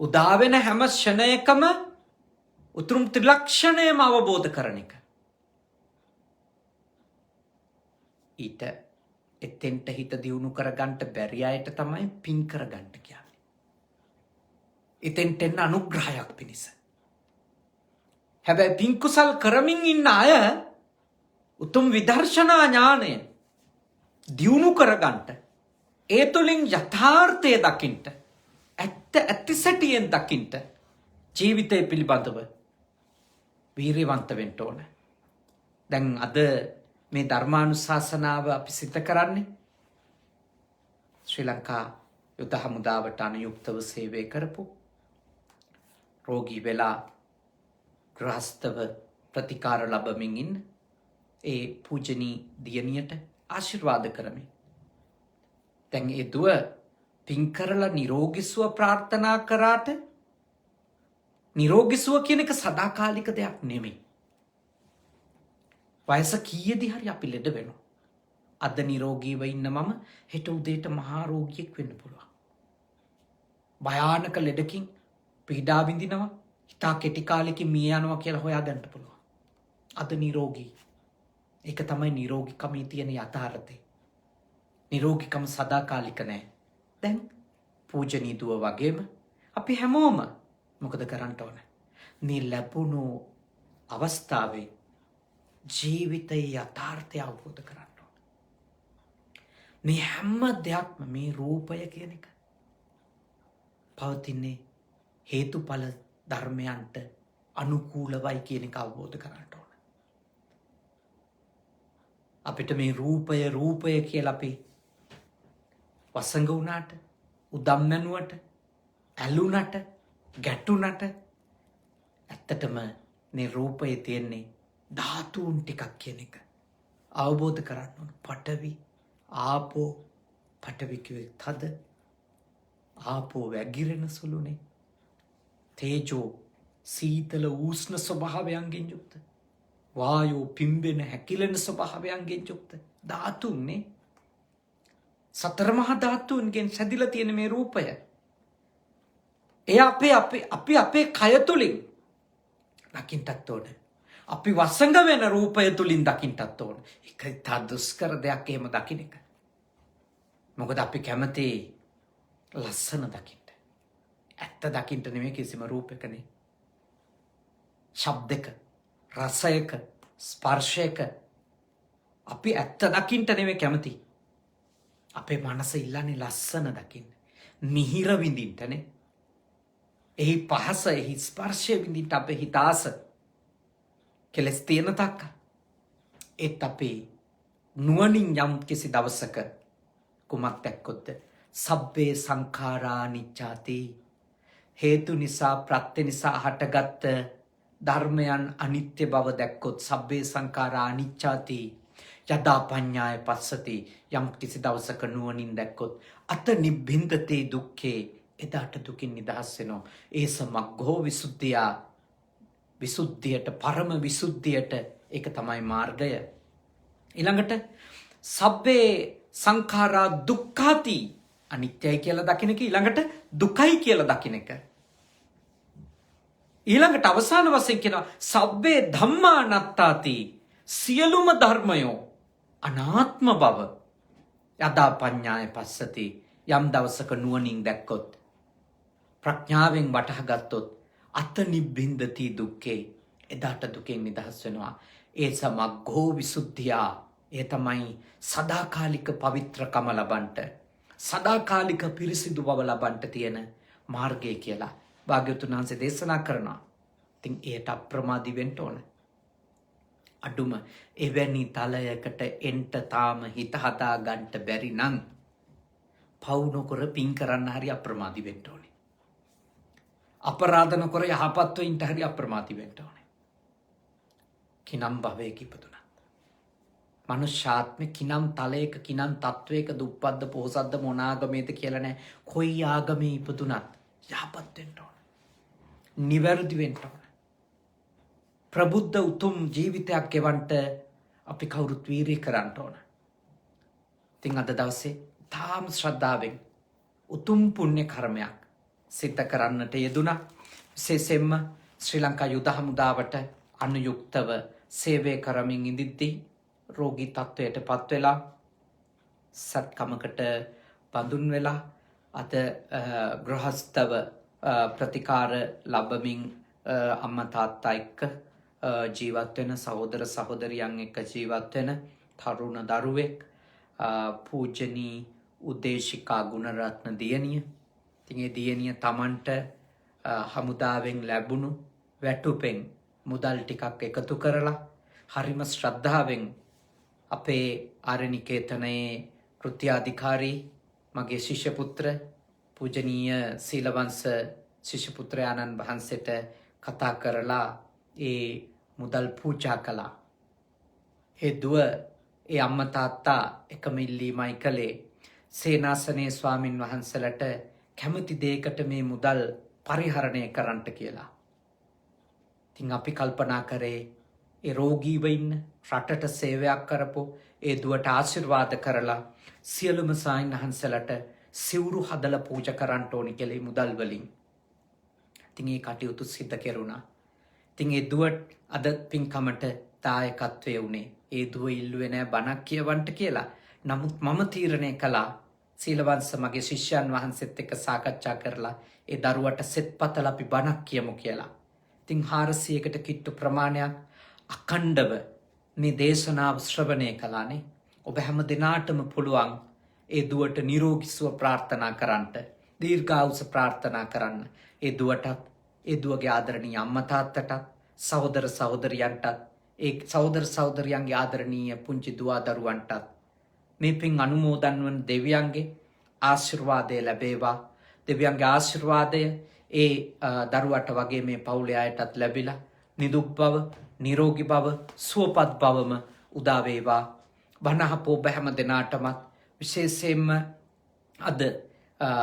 උදා වෙන හැම ක්ෂණයකම උතුම් ත්‍රිලක්ෂණයම අවබෝධ කරන එක. ඊට එතෙන්ට හිත දියුණු කරගන්න බැරි අයට තමයි පින් කරගන්න කියන්නේ. එතෙන්ට එන්න අනුග්‍රහයක් පිණිස. හැබැයි පින් කුසල් කරමින් ඉන්න අය උතුම් විදර්ශනා ඥානය දියුණු කරගන්න ඒ තුළින් යථාර්ථය දකින්න ඇත්ත සැටියෙන් දකින්න ජීවිතය පිළිබඳව වීරියවන්ත වෙන්න ඕන. දැන් අද මේ ධර්මානුශාසනාව අපි සිත කරන්නේ ශ්‍රී ලංකා යුද හමුදාවට අනුයුක්තව සේවය කරපු රෝගී වෙලා ග්‍රහස්තව ප්‍රතිකාර ලබමින් ඉන්න ඒ පූජනී දියණියට ආශිර්වාද කරමි. දැන් ඒ දුව පින් කරලා නිරෝගී සුව ප්‍රාර්ථනා කරාට නිරෝගී සුව කියන එක සදාකාලික දෙයක් නෙමෙයි. වයස කීයේදී හරි අපි ලෙඩ වෙනවා. අද නිරෝගීව ඉන්න මම හෙට උදේට මහා රෝගියෙක් වෙන්න පුළුවන්. භයානක ලෙඩකින් පීඩා විඳිනවා, ඉතා කෙටි කාලෙකින් මිය යනවා කියලා හොයාගන්න පුළුවන්. අද නිරෝගී. ඒක තමයි නිරෝගීකමේ තියෙන යථාර්ථය. නිරෝගීකම සදාකාලික නෑ. දැන් පූජනීය දුව වගේම අපි හැමෝම මොකද කරන්න ඕන? මේ ලැබුණු අවස්ථාවේ ජීවිතයේ යථාර්ථය අවබෝධ කරගන්න ඕන. මේ හැම දෙයක්ම මේ රූපය කියන එක පවතින්නේ හේතුඵල ධර්මයන්ට අනුකූලවයි කියන එක අවබෝධ කරගන්න ඕන. අපිට මේ රූපය කියලා අපි වසඟ වුණාට, උදම් මැනුවට, ඇලුනට, ගැටුනට ඇත්තටම මේ රූපයේ තියෙන්නේ ධාතුන් ටිකක් කියන එක අවබෝධ කරගන්න ඕන. පඨවි, ආපෝ, පඨවි කිව්වේ තද, ආපෝ වැగిරෙන සුළුනේ, තේජෝ සීතල උෂ්ණ ස්වභාවයන්ගෙන් යුක්ත, වායෝ පිම්බෙන හැකිලෙන ස්වභාවයන්ගෙන් යුක්ත ධාතුන්නේ. සතර මහා ධාතුන්ගෙන් සැදිලා තියෙන මේ රූපය එය අපේ කය තුලින් දකින්නත් ඕන. අපි වසඟ වෙන රූපය තුලින් දකින්නත් ඕන. ඒක ඉතා දුෂ්කර දෙයක් එහෙම දකින්න එක. මොකද අපි කැමති ලස්සන දකින්න. ඇත්ත දකින්න නෙමෙයි කිසිම රූපයකනේ. ශබ්දක, රසයක, ස්පර්ශයක අපි ඇත්ත දකින්න නෙමෙයි කැමති. අපේ මනස ඉල්ලන්නේ ලස්සන දකින්න. මිහිර විඳින්නනේ. එහි පහස, එහි ස්පර්ශය විඳින්න අපේ හිත ආස. කෙලස් තියෙන තක්ක. ඒත් අපේ නුවණින් යම් කිසි දවසක කුමක් දැක්කොත් සබ්බේ සංඛාරා අනිච්චාති. හේතු නිසා ප්‍රත්‍ය නිසා හටගත් ධර්මයන් අනිත්‍ය බව දැක්කොත් සබ්බේ සංඛාරා අනිච්චාති. යදා පඤ්ඤාය පස්සති. යම් කිසි දවසක නුවණින් දැක්කොත් අත නිබ්බින්දතේ දුක්ඛේ. එදාට දුකින් නිදහස් වෙනවා. ඒ සමග්ගෝ විසුද්ධිය. විසුද්ධියට, පරම විසුද්ධියට ඒක තමයි මාර්ගය. ඊළඟට සබ්බේ සංඛාරා දුක්ඛාති. අනිත්‍යයි කියලා දකින්න එක ඊළඟට දුකයි කියලා දකින්න එක. ඊළඟට අවසාන වශයෙන් කියනවා සබ්බේ ධම්මා අනාත්තාති. සියලුම ධර්මයෝ අනාත්ම බව යදා පඤ්ඤාය පස්සති. යම් දවසක නුවණින් දැක්කොත්, ප්‍රඥාවෙන් වටහා ගත්තොත් අත නිබ්බින්දති දුක්ඛේ. එදාට දුකෙන් නිදහස් වෙනවා. ඒ සමග්ගෝ විසුද්ධිය. ඒ තමයි සදාකාලික පවිත්‍රකම ලබන්නට, සදාකාලික පිරිසිදු බව ලබන්නට තියෙන මාර්ගය කියලා භාග්‍යවතුන් වහන්සේ දේශනා කරනවා. ඉතින් ඒට අප්‍රමාදී වෙන්න ඕන. අඩුම එවැනි තලයකට එන්ට තාම හිත හදා ගන්නට බැරි නම් පව් නොකර පින් කරන්න හරි අප්‍රමාදී වෙන්න ඕනේ. අපරාධ නොකර යහපත්ව ඉන්න හරි අප්‍රමාදී වෙන්න ඕනේ. කිනම් භවයක ඉපදුනත්, මනුෂ්‍යාත්මේ කිනම් තලයක, කිනම් තත්වයක දුප්පත්ද පොහොසත්ද මොන ආගමේද කියලා නැහැ. කොයි ආගමේ ඉපදුනත් යහපත් වෙන්න ඕන. නිවැරදි වෙන්න ඕන. ප්‍රබුද්ධ උතුම් ජීවිතයක් ගෙවන්නට අපි කවුරුත් වීරිය කරන්න ඕන. ඉතින් අද දවසේ තාම ශ්‍රද්ධාවෙන් උතුම් පුණ්‍ය කර්මයක් සිද්ධ කරන්නට යෙදුණා. විශේෂයෙන්ම ශ්‍රී ලංකා යුද හමුදාවට අනුයුක්තව සේවය කරමින් ඉඳිද්දී රෝගී තත්වයට පත් වෙලා සත්කමකට බඳුන් වෙලා අද ගෘහස්තව ප්‍රතිකාර ලැබමින් අම්මා තාත්තා එක්ක ජීවත් වෙන, සහෝදර සහෝදරියන් එක්ක ජීවත් වෙන තරුණ දරුවෙක් පූජනී උදේශිකා ගුණරත්න දියණිය. ඉතින් ඒ දියණිය Tamanට හමුදාවෙන් ලැබුණු වැටුපෙන් මුදල් ටිකක් එකතු කරලා හරිම ශ්‍රද්ධාවෙන් අපේ ආරණිකේතනයේ කෘත්‍යාධිකාරී මගේ ශිෂ්‍ය පුත්‍ර පූජනීය සීලවංශ ශිෂ්‍ය පුත්‍රයාණන් වහන්සේට කතා කරලා ඒ මුදල් පූජා කළා. ඒ දුව ඒ අම්මා තාත්තා එකම ඉල්ලීමයි කළේ සේනාසනේ ස්වාමින් වහන්සේලාට කැමති දෙයකට මේ මුදල් පරිහරණය කරන්නට කියලා. ඉතින් අපි කල්පනා කරේ ඒ රෝගීව ඉන්න රටට සේවයක් කරපු ඒ දුවට ආශිර්වාද කරලා සියලුම සායින් වහන්සේලාට සිවුරු හදලා පූජා කරන්න ඕනි කියලා මුදල් වලින්. ඉතින් ඒ කටයුතු සිද්ධ කෙරුණා. ඉතින් ඒ දුවට අද පින්කමට දායකත්වයේ උනේ. ඒ දුව ඉල්ලුවේ නෑ බණක් කියවන්න කියලා. නමුත් මම තීරණය කළා සීලවංශ මගේ ශිෂ්‍යයන් වහන්සේත් එක්ක සාකච්ඡා කරලා ඒ දරුවට සෙත්පතල අපි බණක් කියමු කියලා. ඉතින් 400කට කිට්ටු ප්‍රමාණයක් අඛණ්ඩව මේ දේශනාව ශ්‍රවණය කළානේ. ඔබ හැම දිනාටම පුළුවන් ඒ දුවට නිරෝගී සුව ප්‍රාර්ථනා කරන්නට, දීර්ඝායුෂ ප්‍රාර්ථනා කරන්න. ඒ දුවටත්, ඒ දුවගේ ආදරණීය අම්මා තාත්තටත්, සහෝදර සහෝදරියන්ටත්, ඒ සහෝදර සහෝදරියන්ගේ ආදරණීය පුංචි දුවා දරුවන්ටත් මේ පින් අනුමෝදන් වන දෙවියන්ගේ ආශිර්වාදය ලැබේවා. දෙවියන්ගේ ආශිර්වාදය ඒ දරුවට වගේ මේ පවුලේ අයටත් ලැබිලා නිදුක් බව, නිරෝගී බව, සුවපත් බවම උදා වේවා. බණහපෝ ඔබ හැම දිනාටමත් විශේෂයෙන්ම අද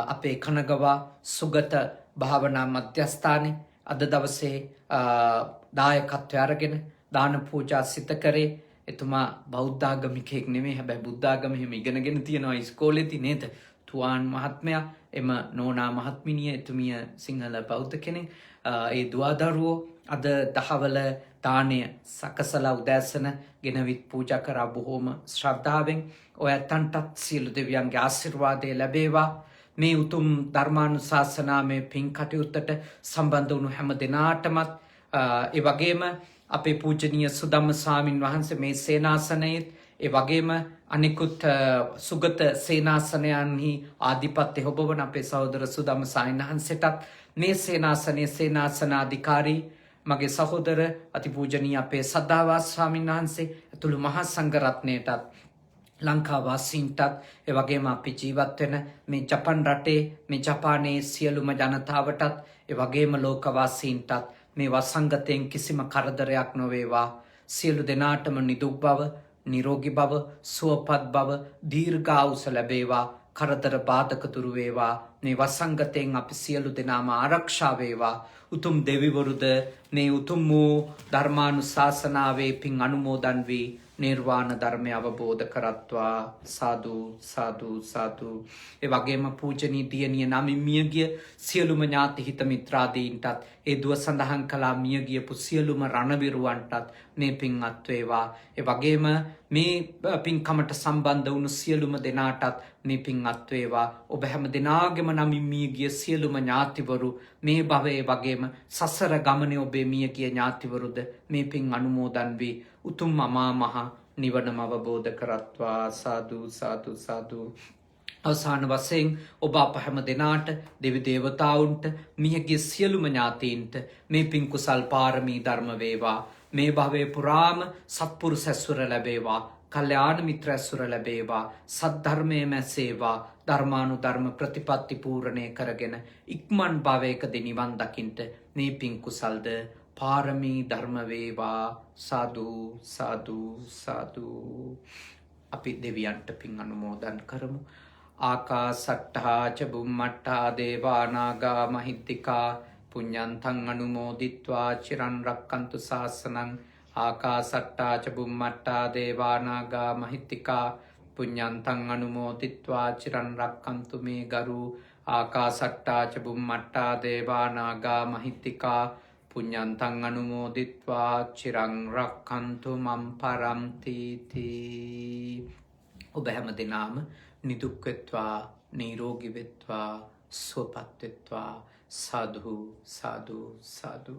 අපේ කනගවා සුගත භාවනා මධ්‍යස්ථානයේ අද දවසේ දායකත්වය අරගෙන දාන පූජා සිත කරේ. එතුමා බෞද්ධාගමිකයෙක් නෙමෙයි, හැබැයි බුද්ධාගම එහෙම ඉගෙනගෙන තියෙනවා ඉස්කෝලේදී නේද? තුවාන් මහත්මයා, එම නෝනා මහත්මිනිය, එතුමිය සිංහල බෞද්ධ කෙනෙක්. ඒ දුවදරුවෝ අද දහවල දානය සකසලා උදෑසන ගෙනවිත් පූජා කරා බොහෝම ශ්‍රද්ධාවෙන්. ඔය ඇත්තන්ටත් සියලු දෙවියන්ගේ ආශිර්වාදය ලැබේවා. මේ උතුම් ධර්මානුශාසනාවේ පින් කටයුත්තට සම්බන්ධ වුණු හැම දිනාටමත් ඒ වගේම අපේ පූජනීය සුදම්ම ස්වාමින් වහන්සේ මේ සේනාසනයේ, ඒ වගේම අනිකුත් සුගත සේනාසනයන්හි ආධිපත්‍ය හොබවන අපේ සහෝදර සුදම්ම ස්වාමීන් වහන්සේටත් මේ සේනාසනයේ සේනාසනාධිකාරී මගේ සහෝදර අතිපූජනීය අපේ සද්ධාවාස ස්වාමීන් වහන්සේ ඇතුළු මහා සංඝරත්නයටත්, ලංකාවාසීන්ටත්, ඒ වගේම අපි ජීවත් වෙන මේ ජපන් රටේ, මේ ජපානයේ සියලුම ජනතාවටත්, ඒ වගේම ලෝකවාසීන්ටත් මේ වසංගතයෙන් කිසිම කරදරයක් නොවේවා. සියලු දෙනාටම නිදුක් බව, නිරෝගී බව, සුවපත් බව, දීර්ඝායුෂ ලැබේවා. කරදර බාධක දුරු වේවා. මේ වසංගතයෙන් අපි සියලු දෙනාම ආරක්ෂා වේවා. උතුම් දෙවිවරුද මේ උතුම් වූ ධර්මානුශාසනාවේ පින් අනුමෝදන් වී නිර්වාණ ධර්මය අවබෝධ කරත්වා. සාදු සාදු සාදු. ඒ වගේම පූජනීය දියණිය නමින් මියගිය සියලුම ඥාති හිත මිත්‍රාදීන්ටත්, ඒ දුව සඳහන් කළා මියගියපු සියලුම රණවිරුවන්ටත් මේ පින් අත් වේවා. ඒ වගේම මේ පින්කමට සම්බන්ධ වුණු සියලුම දෙනාටත් මේ පින් අත් වේවා. ඔබ හැම දෙනාගේම නමින් මියගිය සියලුම ඥාතිවරු මේ භවයේ වගේම සසර ගමනේ ඔබේ මියගිය ඥාතිවරුද මේ පින් අනුමෝදන් වී උතුම් අමා මහ නිවනම අවබෝධ කරත්වා. සාදු සාදු සාදු. අවසාන වශයෙන් ඔබ අප හැම දෙනාට, දෙවි දේවතාවුන්ට, මියගිය සියලුම ඥාතීන්ට මේ පින් කුසල් පාරමී ධර්ම වේවා. මේ භවයේ පුරාම සත්පුරුෂ ඇසුර ලැබේවා. කල්යාණ මිත්‍ර ඇසුර ලැබේවා. සද්ධර්මයේ මැසේවා. ධර්මානුධර්ම ප්‍රතිපත්ති පූර්ණේ කරගෙන ඉක්මන් භවයකදී නිවන් දකින්ට මේ පින් කුසල්ද පාරමී ධර්ම වේවා. සාදු සාදු සාදු. අපි දෙවියන්ට පින් අනුමෝදන් කරමු. ආකාසට්ඨා ච බුම්මට්ඨා දේවා නාග මහිද්దికා පුඤ්ඤන්තං අනුමෝදිත්වා චිරන් රක්칸තු ශාසනං. ආකාසට්ඨා ච බුම්මට්ඨා දේවා නාග මහිද්దికා පුඤ්ඤන්තං අනුමෝදිත්වා චිරන් රක්칸තු මේ ගරු. ආකාසට්ඨා ච බුම්මට්ඨා දේවා නාග මහිද්దికා පුඤ්ඤන්තං අනුමෝදිත්වා චිරං රක්칸තු මම් පරම්ති තී. ඔබ හැම දිනාම නිදුක් වෙත්වා, නිරෝගී වෙත්වා, සුවපත් වෙත්වා. සාදු සාදු සාදු.